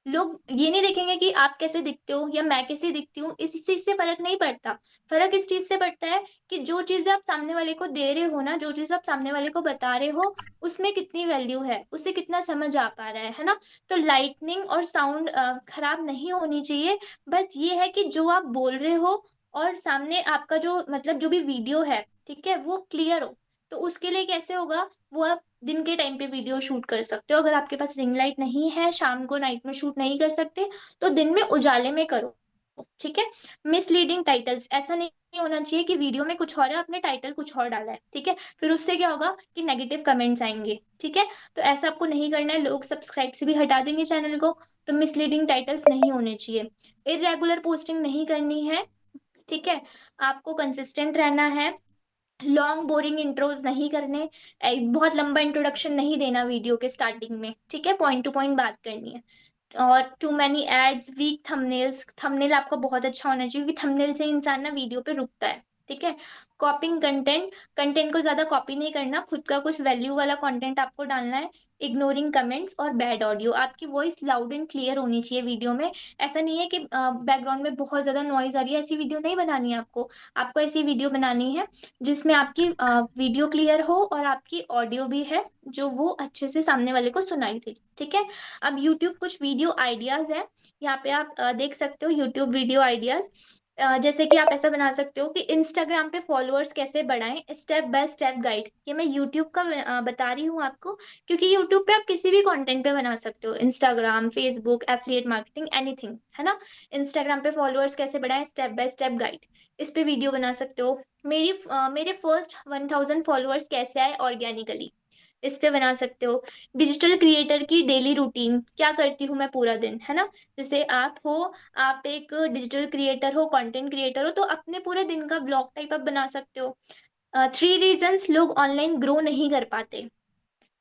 लोग ये नहीं देखेंगे कि आप कैसे दिखते हो या मैं कैसे दिखती हूँ, इस चीज से फर्क नहीं पड़ता। फर्क इस चीज से पड़ता है कि जो चीज आप सामने वाले को दे रहे हो ना, जो चीज आप सामने वाले को बता रहे हो, उसमें कितनी वैल्यू है, उसे कितना समझ आ पा रहा है ना। तो लाइटनिंग और साउंड खराब नहीं होनी चाहिए। बस ये है कि जो आप बोल रहे हो और सामने आपका जो मतलब जो भी वीडियो है, ठीक है, वो क्लियर हो। तो उसके लिए कैसे होगा, वो आप दिन के टाइम पे वीडियो शूट कर सकते हो। अगर आपके पास रिंग लाइट नहीं है, शाम को नाइट में शूट नहीं कर सकते, तो दिन में उजाले में करो, ठीक है। मिसलीडिंग टाइटल्स, ऐसा नहीं होना चाहिए कि वीडियो में कुछ और है, आपने टाइटल कुछ और डाला है, ठीक है। फिर उससे क्या होगा कि नेगेटिव कमेंट्स आएंगे, ठीक है। तो ऐसा आपको नहीं करना है, लोग सब्सक्राइब से भी हटा देंगे चैनल को। तो मिसलीडिंग टाइटल्स नहीं होने चाहिए। इरेगुलर पोस्टिंग नहीं करनी है, ठीक है। आपको कंसिस्टेंट रहना है। लॉन्ग बोरिंग इंट्रोज नहीं करने, बहुत लंबा इंट्रोडक्शन नहीं देना वीडियो के स्टार्टिंग में, ठीक है। पॉइंट टू पॉइंट बात करनी है। और too many ads, weak thumbnails. Thumbnail आपका बहुत अच्छा होना चाहिए क्योंकि थंबनेल से इंसान ना वीडियो पे रुकता है, ठीक है। कॉपिंग कंटेंट, कंटेंट को ज्यादा कॉपी नहीं करना, खुद का कुछ वैल्यू वाला कंटेंट आपको डालना है। इग्नोरिंग कमेंट्स और बैड ऑडियो, आपकी वॉइस लाउड एंड क्लियर होनी चाहिए वीडियो में। ऐसा नहीं है कि बैकग्राउंड में बहुत ज्यादा नॉइज आ रही है, ऐसी वीडियो नहीं बनानी है आपको। आपको ऐसी वीडियो बनानी है जिसमें आपकी वीडियो क्लियर हो और आपकी ऑडियो भी है, जो वो अच्छे से सामने वाले को सुनाई दे, ठीक है। अब यूट्यूब कुछ वीडियो आइडियाज है, यहाँ पे आप देख सकते हो यूट्यूब वीडियो आइडियाज। जैसे कि आप ऐसा बना सकते हो कि इंस्टाग्राम पे फॉलोअर्स कैसे बढ़ाएं, स्टेप बाय स्टेप गाइड। ये मैं यूट्यूब का बता रही हूँ आपको, क्योंकि यूट्यूब पे आप किसी भी कंटेंट पे बना सकते हो, Instagram, Facebook, affiliate marketing, anything, है ना। इंस्टाग्राम पे फॉलोअर्स कैसे बढ़ाएं, स्टेप बाय स्टेप गाइड, इस पे वीडियो बना सकते हो। मेरे फर्स्ट 1000 फॉलोअर्स कैसे आए ऑर्गेनिकली, इस पे बना सकते हो। डिजिटल क्रिएटर की डेली रूटीन, क्या करती हूँ मैं पूरा दिन, है ना। जैसे आप हो, आप एक डिजिटल क्रिएटर हो, कंटेंट क्रिएटर हो, तो अपने पूरे दिन का ब्लॉग टाइप आप बना सकते हो। 3 रीजंस लोग ऑनलाइन ग्रो नहीं कर पाते,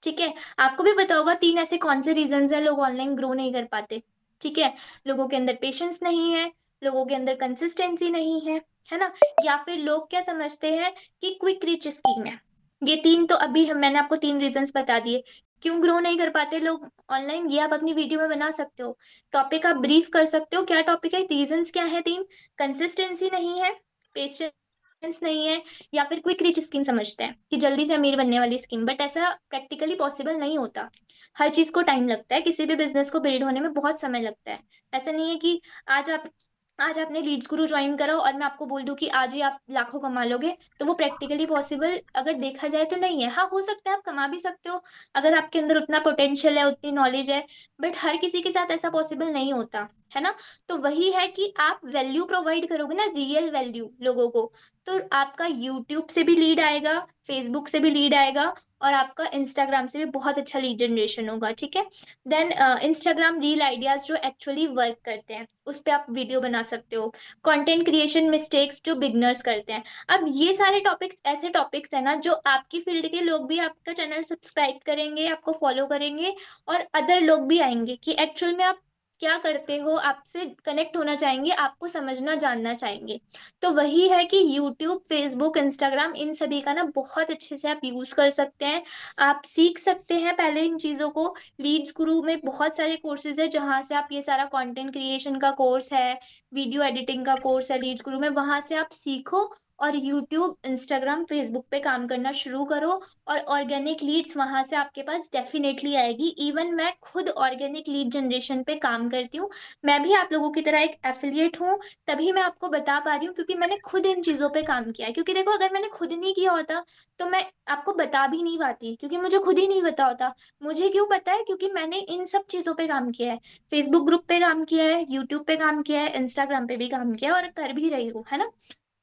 ठीक है। आपको भी पता होगा 3 ऐसे कौन से रीजंस हैं लोग ऑनलाइन ग्रो नहीं कर पाते, ठीक है। लोगों के अंदर पेशेंस नहीं है, लोगों के अंदर कंसिस्टेंसी नहीं है ना। या फिर लोग क्या समझते हैं कि क्विक रिच स्कीम है। ये 3 तो अभी मैंने आपको 3 रीजंस बता दिए क्यों ग्रो नहीं कर पाते लोग ऑनलाइन। ये आप अपनी वीडियो में बना सकते हो, टॉपिक आप ब्रीफ कर सकते हो, क्या टॉपिक है, रीजंस क्या है 3। कंसिस्टेंसी नहीं है, पेशेंस नहीं है, या फिर क्विक रिच स्कीम समझते हैं कि जल्दी से अमीर बनने वाली स्कीम, बट ऐसा प्रैक्टिकली पॉसिबल नहीं होता। हर चीज को टाइम लगता है, किसी भी बिजनेस को बिल्ड होने में बहुत समय लगता है। ऐसा नहीं है कि आज आप आज आपने लीड्स गुरु ज्वाइन करो और मैं आपको बोल दूं कि आज ही आप लाखों कमा लोगे, तो वो प्रैक्टिकली पॉसिबल अगर देखा जाए तो नहीं है। हाँ, हो सकता है आप कमा भी सकते हो अगर आपके अंदर उतना पोटेंशियल है, उतनी नॉलेज है, बट हर किसी के साथ ऐसा पॉसिबल नहीं होता। है ना। तो वही है कि आप वैल्यू प्रोवाइड करोगे ना, रियल वैल्यू लोगों को, तो आपका यूट्यूब से भी लीड आएगा, फेसबुक से भी लीड आएगा, और आपका इंस्टाग्राम से भी बहुत अच्छा लीड जनरेशन होगा, ठीक है। देन इंस्टाग्राम रील आइडियाज जो एक्चुअली वर्क करते हैं, उस पे आप वीडियो बना सकते हो। कंटेंट क्रिएशन मिस्टेक्स जो बिगनर्स करते हैं। अब ये सारे टॉपिक्स ऐसे टॉपिक्स है ना जो आपकी फील्ड के लोग भी आपका चैनल सब्सक्राइब करेंगे, आपको फॉलो करेंगे, और अदर लोग भी आएंगे कि एक्चुअल में आप क्या करते हो, आपसे कनेक्ट होना चाहेंगे, आपको समझना जानना चाहेंगे। तो वही है कि यूट्यूब, फेसबुक, इंस्टाग्राम, इन सभी का ना बहुत अच्छे से आप यूज कर सकते हैं। आप सीख सकते हैं पहले इन चीजों को। लीड्स गुरु में बहुत सारे कोर्सेज है जहां से आप ये सारा कंटेंट क्रिएशन का कोर्स है, वीडियो एडिटिंग का कोर्स है लीड्स गुरु में, वहां से आप सीखो और यूट्यूब, इंस्टाग्राम, फेसबुक पे काम करना शुरू करो। और ऑर्गेनिक लीड्स वहां से आपके पास डेफिनेटली आएगी। इवन मैं खुद ऑर्गेनिक लीड जनरेशन पे काम करती हूँ। मैं भी आप लोगों की तरह एक एफिलिएट हूँ, तभी मैं आपको बता पा रही हूँ, क्योंकि मैंने खुद इन चीजों पे काम किया है। क्योंकि देखो, अगर मैंने खुद नहीं किया होता तो मैं आपको बता भी नहीं पाती, क्योंकि मुझे खुद ही नहीं पता होता। मुझे क्यों पता है? क्योंकि मैंने इन सब चीजों पे काम किया है। फेसबुक ग्रुप पे काम किया है, यूट्यूब पे काम किया है, इंस्टाग्राम पे भी काम किया है, और कर भी रही हूँ, है ना।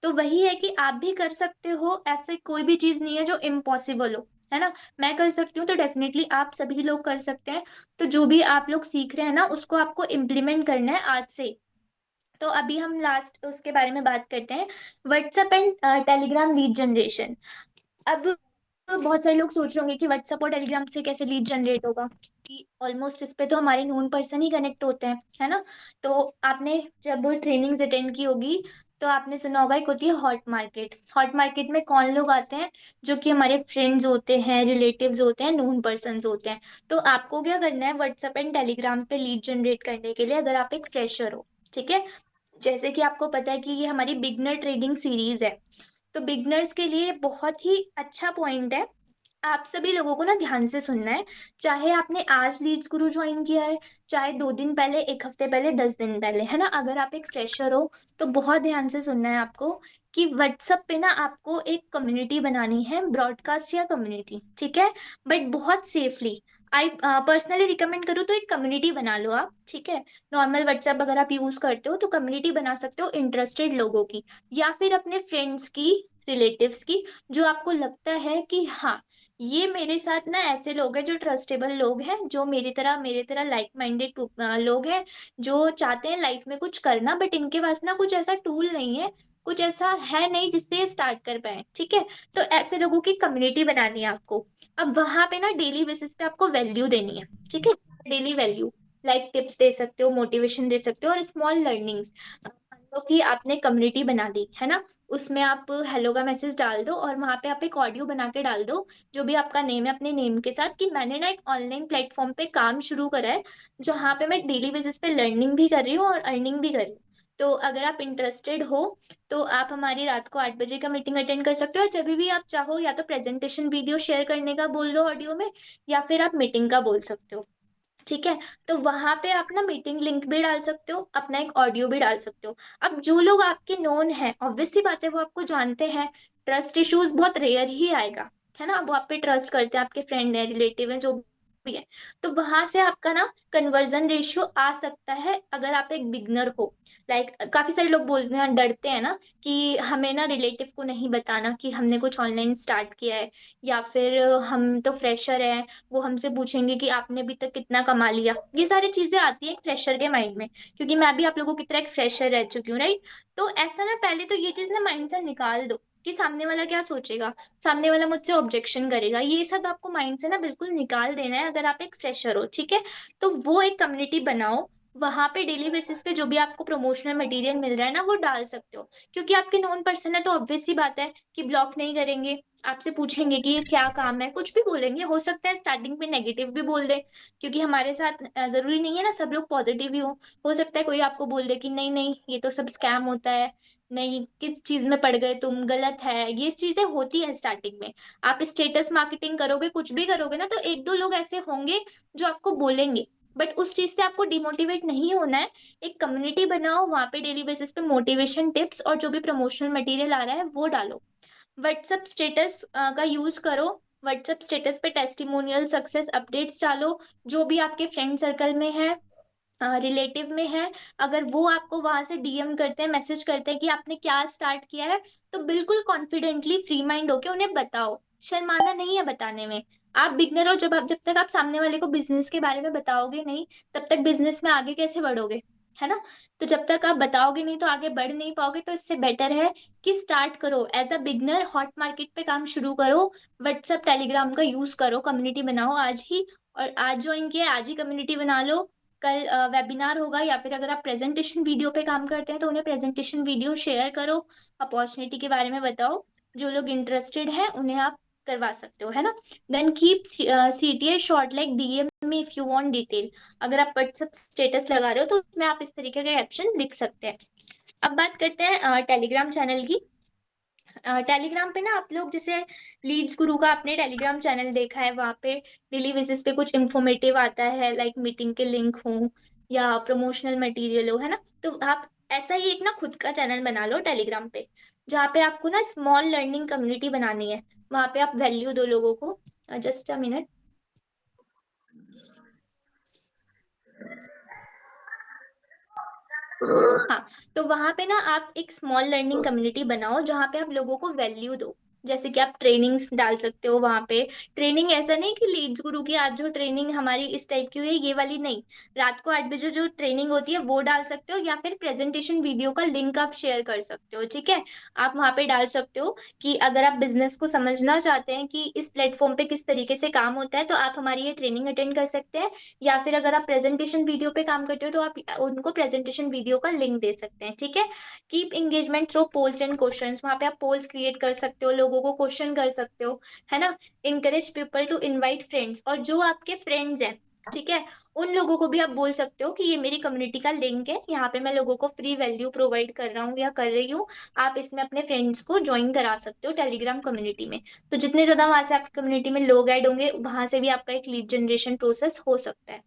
तो वही है कि आप भी कर सकते हो, ऐसे कोई भी चीज नहीं है जो इम्पॉसिबल हो, है ना। मैं कर सकती हूँ तो डेफिनेटली आप सभी लोग कर सकते हैं। तो जो भी आप लोग सीख रहे हैं ना, उसको आपको इम्प्लीमेंट करना है आज से। तो अभी हम लास्ट उसके बारे में बात करते हैं, WhatsApp and Telegram lead generation. अब बहुत सारे लोग सोच रहे होंगे कि व्हाट्सएप और टेलीग्राम से कैसे लीड जनरेट होगा, कि ऑलमोस्ट इस पे तो हमारे नोन पर्सन ही कनेक्ट होते हैं, है ना। तो आपने जब ट्रेनिंग्स अटेंड की होगी तो आपने सुना होगा, एक होती है हॉट मार्केट। हॉट मार्केट में कौन लोग आते हैं? जो कि हमारे फ्रेंड्स होते हैं, रिलेटिव्स होते हैं, नोन पर्सन होते हैं। तो आपको क्या करना है, व्हाट्सएप एंड टेलीग्राम पे लीड जनरेट करने के लिए, अगर आप एक फ्रेशर हो, ठीक है। जैसे कि आपको पता है कि ये हमारी बिगनर ट्रेडिंग सीरीज है, तो बिगनर्स के लिए बहुत ही अच्छा पॉइंट है। आप सभी लोगों को ना ध्यान से सुनना है। चाहे आपने आज लीड्स गुरु ज्वाइन किया है, चाहे 2 दिन पहले, एक हफ्ते पहले, 10 दिन पहले, है ना। अगर आप एक फ्रेशर हो तो बहुत ध्यान से सुनना है आपको, कि व्हाट्सएप पे ना आपको एक कम्युनिटी बनानी है, ब्रॉडकास्ट या कम्युनिटी, ठीक है। बट बहुत सेफली। आई पर्सनली रिकमेंड करूँ तो एक कम्युनिटी बना लो आप, ठीक है। नॉर्मल व्हाट्सएप अगर आप यूज करते हो तो कम्युनिटी बना सकते हो इंटरेस्टेड लोगों की, या फिर अपने फ्रेंड्स की, रिलेटिव्स की, जो आपको लगता है कि हाँ, ये मेरे साथ ना ऐसे लोग हैं जो ट्रस्टेबल लोग हैं, जो मेरे तरह लाइक माइंडेड लोग हैं, जो चाहते हैं लाइफ में कुछ करना, बट इनके पास ना कुछ ऐसा टूल नहीं है, कुछ ऐसा है नहीं जिससे ये स्टार्ट कर पाए, ठीक है। तो ऐसे लोगों की कम्युनिटी बनानी है आपको। अब वहां पे ना डेली बेसिस पे आपको वैल्यू देनी है, ठीक है। डेली वैल्यू, लाइक टिप्स दे सकते हो, मोटिवेशन दे सकते हो, और स्मॉल लर्निंग्स। मान लो कि आपने कम्युनिटी बना दी है ना, उसमें आप हेलो का मैसेज डाल दो, और वहां पे आप एक ऑडियो बना के डाल दो, जो भी आपका नेम है अपने नेम के साथ, कि मैंने ना एक ऑनलाइन प्लेटफॉर्म पे काम शुरू करा है, जहाँ पे मैं डेली बेसिस पे लर्निंग भी कर रही हूँ और अर्निंग भी कर रही हूँ। तो अगर आप इंटरेस्टेड हो तो आप हमारी रात को 8 बजे का मीटिंग अटेंड कर सकते हो। जब भी आप चाहो, या तो प्रेजेंटेशन वीडियो शेयर करने का बोल दो ऑडियो में, या फिर आप मीटिंग का बोल सकते हो, ठीक है। तो वहां पे आप ना मीटिंग लिंक भी डाल सकते हो, अपना एक ऑडियो भी डाल सकते हो। अब जो लोग आपके नोन है, ऑब्वियस सी बात है, वो आपको जानते हैं, ट्रस्ट इश्यूज बहुत रेयर ही आएगा, है ना। वो आप पे ट्रस्ट करते हैं, आपके फ्रेंड है, रिलेटिव है, जो भी है। तो वहां से आपका ना कन्वर्जन रेशियो आ सकता है, अगर आप एक बिगनर हो। लाइक काफी सारे लोग बोलते हैं, डरते हैं ना, कि हमें ना रिलेटिव को नहीं बताना कि हमने कुछ ऑनलाइन स्टार्ट किया है, या फिर हम तो फ्रेशर है, वो हमसे पूछेंगे कि आपने अभी तक कितना कमा लिया। ये सारी चीजें आती है फ्रेशर के माइंड में, क्योंकि मैं भी आप लोगों की तरह एक फ्रेशर रह चुकी हूँ, राइट। तो ऐसा ना, पहले तो ये चीज ना माइंड से निकाल दो कि सामने वाला क्या सोचेगा, सामने वाला मुझसे ऑब्जेक्शन करेगा, ये सब आपको माइंड से ना बिल्कुल निकाल देना है, अगर आप एक फ्रेशर हो, ठीक है। तो वो एक कम्युनिटी बनाओ, वहां पे डेली बेसिस पे जो भी आपको प्रमोशनल मटेरियल मिल रहा है ना, वो डाल सकते हो। क्योंकि आपके नोन पर्सन है तो ऑब्वियस सी बात है कि ब्लॉक नहीं करेंगे, आपसे पूछेंगे कि ये क्या काम है, कुछ भी बोलेंगे। हो सकता है स्टार्टिंग में नेगेटिव भी बोल दे, क्योंकि हमारे साथ जरूरी नहीं है ना सब लोग पॉजिटिव ही हो सकता है कोई आपको बोल दे कि नहीं नहीं, ये तो सब स्कैम होता है, नहीं किस चीज में पड़ गए तुम, गलत है, ये चीजें होती है स्टार्टिंग में। आप स्टेटस मार्केटिंग करोगे, कुछ भी करोगे ना, तो एक दो लोग ऐसे होंगे जो आपको बोलेंगे, बट उस चीज से आपको डिमोटिवेट नहीं होना है। एक कम्युनिटी बनाओ, वहां पे डेली बेसिस पे मोटिवेशन टिप्स और जो भी प्रमोशनल मटेरियल आ रहा है वो डालो। व्हाट्सएप स्टेटस का यूज करो, व्हाट्सएप स्टेटस पे टेस्टिमोनियल, सक्सेस अपडेट्स डालो, जो भी आपके फ्रेंड सर्कल में है, रिलेटिव में है, अगर वो आपको वहां से डीएम करते हैं, मैसेज करते हैं कि आपने क्या स्टार्ट किया है, तो बिल्कुल कॉन्फिडेंटली फ्री माइंड होके उन्हें बताओ। शर्माना नहीं है बताने में। आप बिगनर हो, जब तक आप सामने वाले को बिजनेस के बारे में बताओगे नहीं, तब तक बिजनेस में आगे कैसे बढ़ोगे, है ना। तो जब तक आप बताओगे नहीं तो आगे बढ़ नहीं पाओगे। तो इससे बेटर है कि स्टार्ट करो as a beginner, hot market पे काम शुरू करो। व्हाट्सएप टेलीग्राम का यूज करो, कम्युनिटी बनाओ आज ही, और आज ज्वाइन किया आज ही कम्युनिटी बना लो। कल वेबिनार होगा, या फिर अगर आप प्रेजेंटेशन वीडियो पे काम करते हैं तो उन्हें प्रेजेंटेशन वीडियो शेयर करो, अपॉर्चुनिटी के बारे में बताओ। जो लोग इंटरेस्टेड हैं उन्हें आप करवा सकते हो, है ना। Then keep CTA short like DM में इफ यू वांट डिटेल। अगर आप व्हाट्सएप स्टेटस लगा रहे हो तो उसमें आप इस तरीके का कैप्शन लिख सकते हैं। अब बात करते हैं टेलीग्राम चैनल की। टेलीग्राम पे ना आप लोग जैसे लीड्स गुरु का आपने टेलीग्राम चैनल देखा है, वहां पे डेली बेसिस पे कुछ इंफॉर्मेटिव आता है, लाइक मीटिंग के लिंक हो या प्रमोशनल मटेरियल हो, है ना। तो आप ऐसा ही एक ना खुद का चैनल बना लो टेलीग्राम पे, जहाँ पे आपको ना स्मॉल लर्निंग कम्युनिटी बनानी है। वहां पे आप वैल्यू दो लोगों को। Just a minute. हाँ, तो वहां पे ना आप एक स्मॉल लर्निंग कम्युनिटी बनाओ जहाँ पे आप लोगों को वैल्यू दो। जैसे कि आप ट्रेनिंग्स डाल सकते हो वहां पे। ट्रेनिंग ऐसा नहीं कि लीड्स गुरु की आज जो ट्रेनिंग हमारी इस टाइप की हुई है ये वाली नहीं, रात को 8 बजे जो ट्रेनिंग होती है वो डाल सकते हो, या फिर प्रेजेंटेशन वीडियो का लिंक आप शेयर कर सकते हो, ठीक है। आप वहां पे डाल सकते हो कि अगर आप बिजनेस को समझना चाहते हैं कि इस प्लेटफॉर्म पे किस तरीके से काम होता है, तो आप हमारी ये ट्रेनिंग अटेंड कर सकते हैं। या फिर अगर आप प्रेजेंटेशन वीडियो पे काम करते हो तो आप उनको प्रेजेंटेशन वीडियो का लिंक दे सकते हैं, ठीक है। Keep engagement through polls and questions. वहां पे आप पोल्स क्रिएट कर सकते हो, लोगों को क्वेश्चन कर सकते हो, है ना। Encourage people to invite friends, और जो आपके फ्रेंड्स हैं, ठीक है, उन लोगों को भी आप बोल सकते हो कि ये मेरी कम्युनिटी का लिंक है, यहाँ पे मैं लोगों को फ्री वैल्यू प्रोवाइड कर रहा हूँ या कर रही हूँ। आप इसमें अपने फ्रेंड्स को ज्वाइन करा सकते हो टेलीग्राम कम्युनिटी में। तो जितने ज्यादा वहां से आपकी कम्युनिटी में लोग ऐड होंगे, वहां से भी आपका एक लीड जनरेशन प्रोसेस हो सकता है,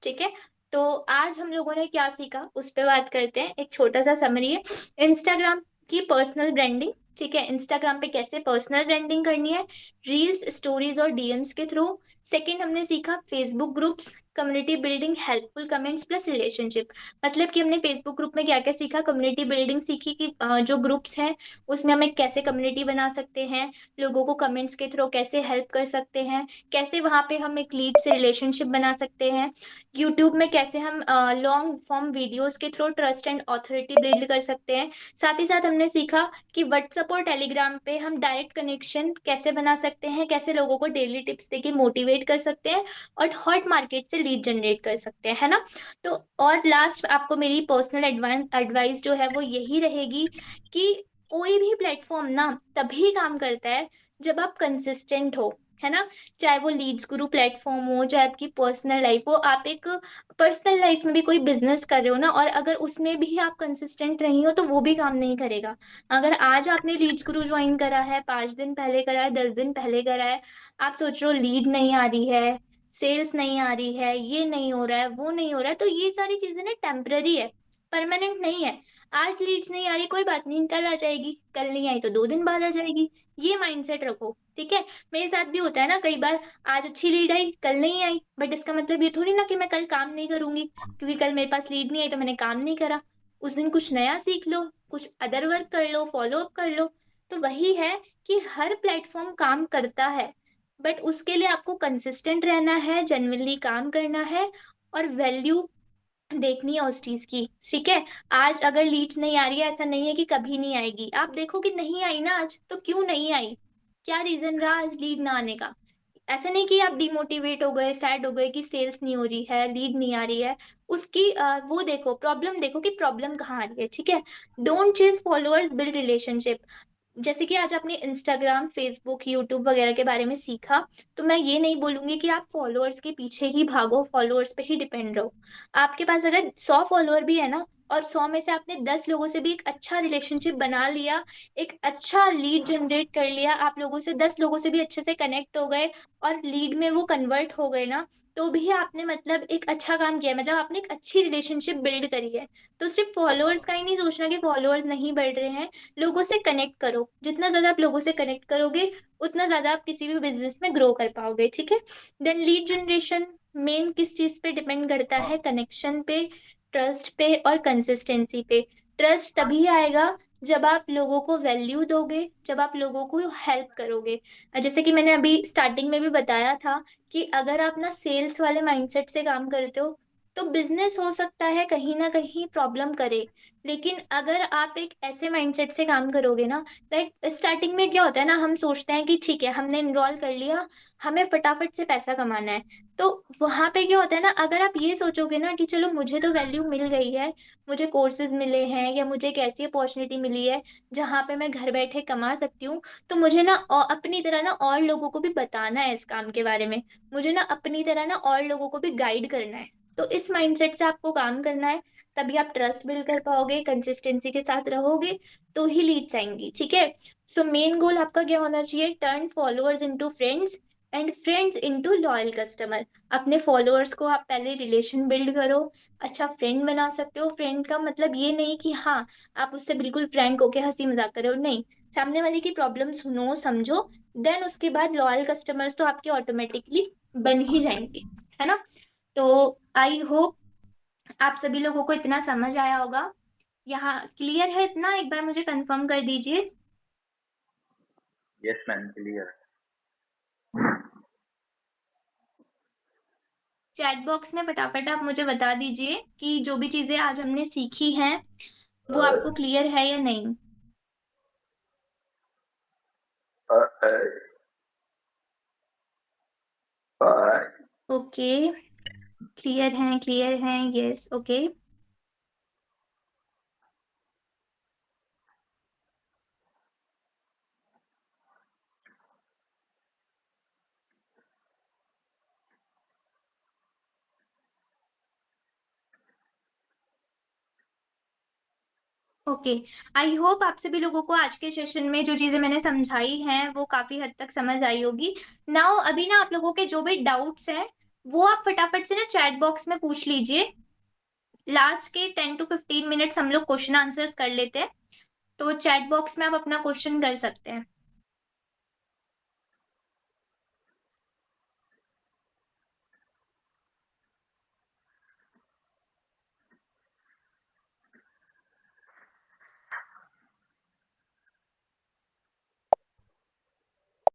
ठीक है। तो आज हम लोगों ने क्या सीखा उस पे बात करते हैं। एक छोटा सा समरी है। इंस्टाग्राम की पर्सनल ब्रांडिंग, ठीक है, इंस्टाग्राम पे कैसे पर्सनल ब्रांडिंग करनी है, रील्स, स्टोरीज और डीएम्स के थ्रू। सेकंड हमने सीखा Facebook groups, community building, helpful comments plus relationship. मतलब कि हमने फेसबुक ग्रुप में क्या क्या सीखा, कम्युनिटी बिल्डिंग सीखी कि जो ग्रुप्स हैं उसमें हम एक कैसे कम्युनिटी बना सकते हैं, लोगों को कमेंट्स के थ्रू कैसे हेल्प कर सकते हैं, कैसे वहां पे हम एक लीड से रिलेशनशिप बना सकते हैं, यूट्यूब में कैसे हम लॉन्ग फॉर्म वीडियोस के through trust and authority build कर सकते हैं। साथ ही साथ हमने सीखा कि व्हाट्सएप और टेलीग्राम पे हम डायरेक्ट कनेक्शन कैसे बना सकते हैं, कैसे लोगों को डेली टिप्स देके मोटिवेट कर सकते हैं, और हॉट मार्केट से लीड जनरेट कर सकते हैं, है ना। तो और लास्ट आपको मेरी पर्सनल एडवाइस जो है वो यही रहेगी कि कोई भी प्लेटफॉर्म ना तभी काम करता है जब आप कंसिस्टेंट हो, है ना। चाहे वो लीड्स गुरु प्लेटफॉर्म हो, चाहे आपकी पर्सनल लाइफ हो, आप एक पर्सनल लाइफ में भी कोई बिजनेस कर रहे हो ना, और अगर उसमें भी आप कंसिस्टेंट नहीं हो तो वो भी काम नहीं करेगा। अगर आज आपने लीड्स गुरु ज्वाइन करा है, 5 दिन पहले करा है, 10 दिन पहले करा है, आप सोच रहे हो लीड नहीं आ रही है, सेल्स नहीं आ रही है, ये नहीं हो रहा है, वो नहीं हो रहा है, तो ये सारी चीजें ना टेम्पररी है, परमानेंट नहीं है। आज लीड्स नहीं आ रही, कोई बात नहीं, कल आ जाएगी, कल नहीं आई तो 2 दिन बाद आ जाएगी। ये माइंडसेट रखो, ठीक है। मेरे साथ भी होता है ना कई बार, आज अच्छी लीड आई कल नहीं आई, बट इसका मतलब ये थोड़ी ना कि मैं कल काम नहीं करूंगी, क्योंकि कल मेरे पास लीड नहीं आई तो मैंने काम नहीं करा। उस दिन कुछ नया सीख लो, कुछ अदर वर्क कर लो, फॉलो अप कर लो। तो वही है कि हर प्लेटफॉर्म काम करता है, बट उसके लिए आपको कंसिस्टेंट रहना है, जेन्युइनली काम करना है, और वैल्यू देखनी है उस चीज की, ठीक है। आज अगर लीड्स नहीं आ रही है, ऐसा नहीं है कि कभी नहीं आएगी। आप देखो कि नहीं आई ना आज, तो क्यों नहीं आई, क्या रीजन रहा आज लीड ना आने का। ऐसा नहीं कि आप डिमोटिवेट हो गए, सैड हो गए कि सेल्स नहीं हो रही है, लीड नहीं आ रही है। उसकी वो देखो, प्रॉब्लम देखो कि प्रॉब्लम कहाँ आ रही है, ठीक है। Don't chase followers, build relationship. जैसे कि आज आपने इंस्टाग्राम, फेसबुक, यूट्यूब वगैरह के बारे में सीखा, तो मैं ये नहीं बोलूंगी कि आप फॉलोअर्स के पीछे ही भागो, फॉलोअर्स पे ही डिपेंड रहो। आपके पास अगर 100 फॉलोअर भी है ना, और 100 में से आपने 10 लोगों से भी एक अच्छा रिलेशनशिप बना लिया, एक अच्छा लीड जनरेट कर लिया, आप लोगों से 10 लोगों से भी अच्छे से कनेक्ट हो गए, और लीड में वो कन्वर्ट हो गए ना, तो भी आपने मतलब एक अच्छा काम किया, मतलब आपने एक अच्छी रिलेशनशिप बिल्ड करी है। तो सिर्फ फॉलोअर्स का ही नहीं सोचना कि फॉलोअर्स नहीं बढ़ रहे हैं, लोगों से कनेक्ट करो। जितना ज्यादा आप लोगों से कनेक्ट करोगे, उतना ज्यादा आप किसी भी बिजनेस में ग्रो कर पाओगे, ठीक है। देन लीड जनरेशन, मेन किस चीज पे डिपेंड करता है? कनेक्शन पे, ट्रस्ट पे और कंसिस्टेंसी पे। ट्रस्ट तभी आएगा जब आप लोगों को वैल्यू दोगे, जब आप लोगों को हेल्प करोगे। जैसे कि मैंने अभी स्टार्टिंग में भी बताया था कि अगर आप ना सेल्स वाले माइंडसेट से काम करते हो तो बिजनेस हो सकता है कहीं ना कहीं प्रॉब्लम करे। लेकिन अगर आप एक ऐसे माइंडसेट से काम करोगे ना, लाइक स्टार्टिंग में क्या होता है ना, हम सोचते हैं कि ठीक है हमने इनरोल कर लिया, हमें फटाफट से पैसा कमाना है। तो वहां पे क्या होता है ना, अगर आप ये सोचोगे ना कि चलो मुझे तो वैल्यू मिल गई है, मुझे कोर्सेज मिले हैं या मुझे एक ऐसी अपॉर्चुनिटी मिली है जहां पे मैं घर बैठे कमा सकती हूँ, तो मुझे ना अपनी तरह ना और लोगों को भी बताना है इस काम के बारे में, मुझे ना अपनी तरह ना और लोगों को भी गाइड करना है। तो इस माइंडसेट से आपको काम करना है, तभी आप ट्रस्ट बिल्ड कर पाओगे, कंसिस्टेंसी के साथ रहोगे, तो ही लीड्स आएंगी। ठीक है। सो मेन गोल आपका क्या होना चाहिए? Turn followers into friends and friends into loyal customer. अपने फॉलोअर्स को आप पहले रिलेशन बिल्ड करो, अच्छा फ्रेंड बना सकते हो। फ्रेंड का मतलब ये नहीं कि हाँ आप उससे बिल्कुल फ्रैंक होके हंसी मजाक करो, नहीं, सामने वाले की प्रॉब्लम सुनो समझो, देन उसके बाद लॉयल कस्टमर्स तो आपके ऑटोमेटिकली बन ही जाएंगे, है ना। तो आई होप आप सभी लोगों को इतना समझ आया होगा। यहाँ क्लियर है इतना? एक बार मुझे कंफर्म कर दीजिए। Yes ma'am, clear. Chat box में फटाफट आप मुझे बता दीजिए कि जो भी चीजें आज हमने सीखी हैं वो आपको क्लियर है या नहीं। ओके, क्लियर हैं, yes, okay. Okay, I hope आप सभी लोगों को आज के सेशन में जो चीजें मैंने समझाई हैं वो काफी हद तक समझ आई होगी। नाउ अभी ना आप लोगों के जो भी डाउट्स हैं वो आप फटाफट से ना चैट बॉक्स में पूछ लीजिए। लास्ट के 10 to 15 मिनट्स हम लोग क्वेश्चन आंसर्स कर लेते हैं, तो चैट बॉक्स में आप अपना क्वेश्चन कर सकते हैं।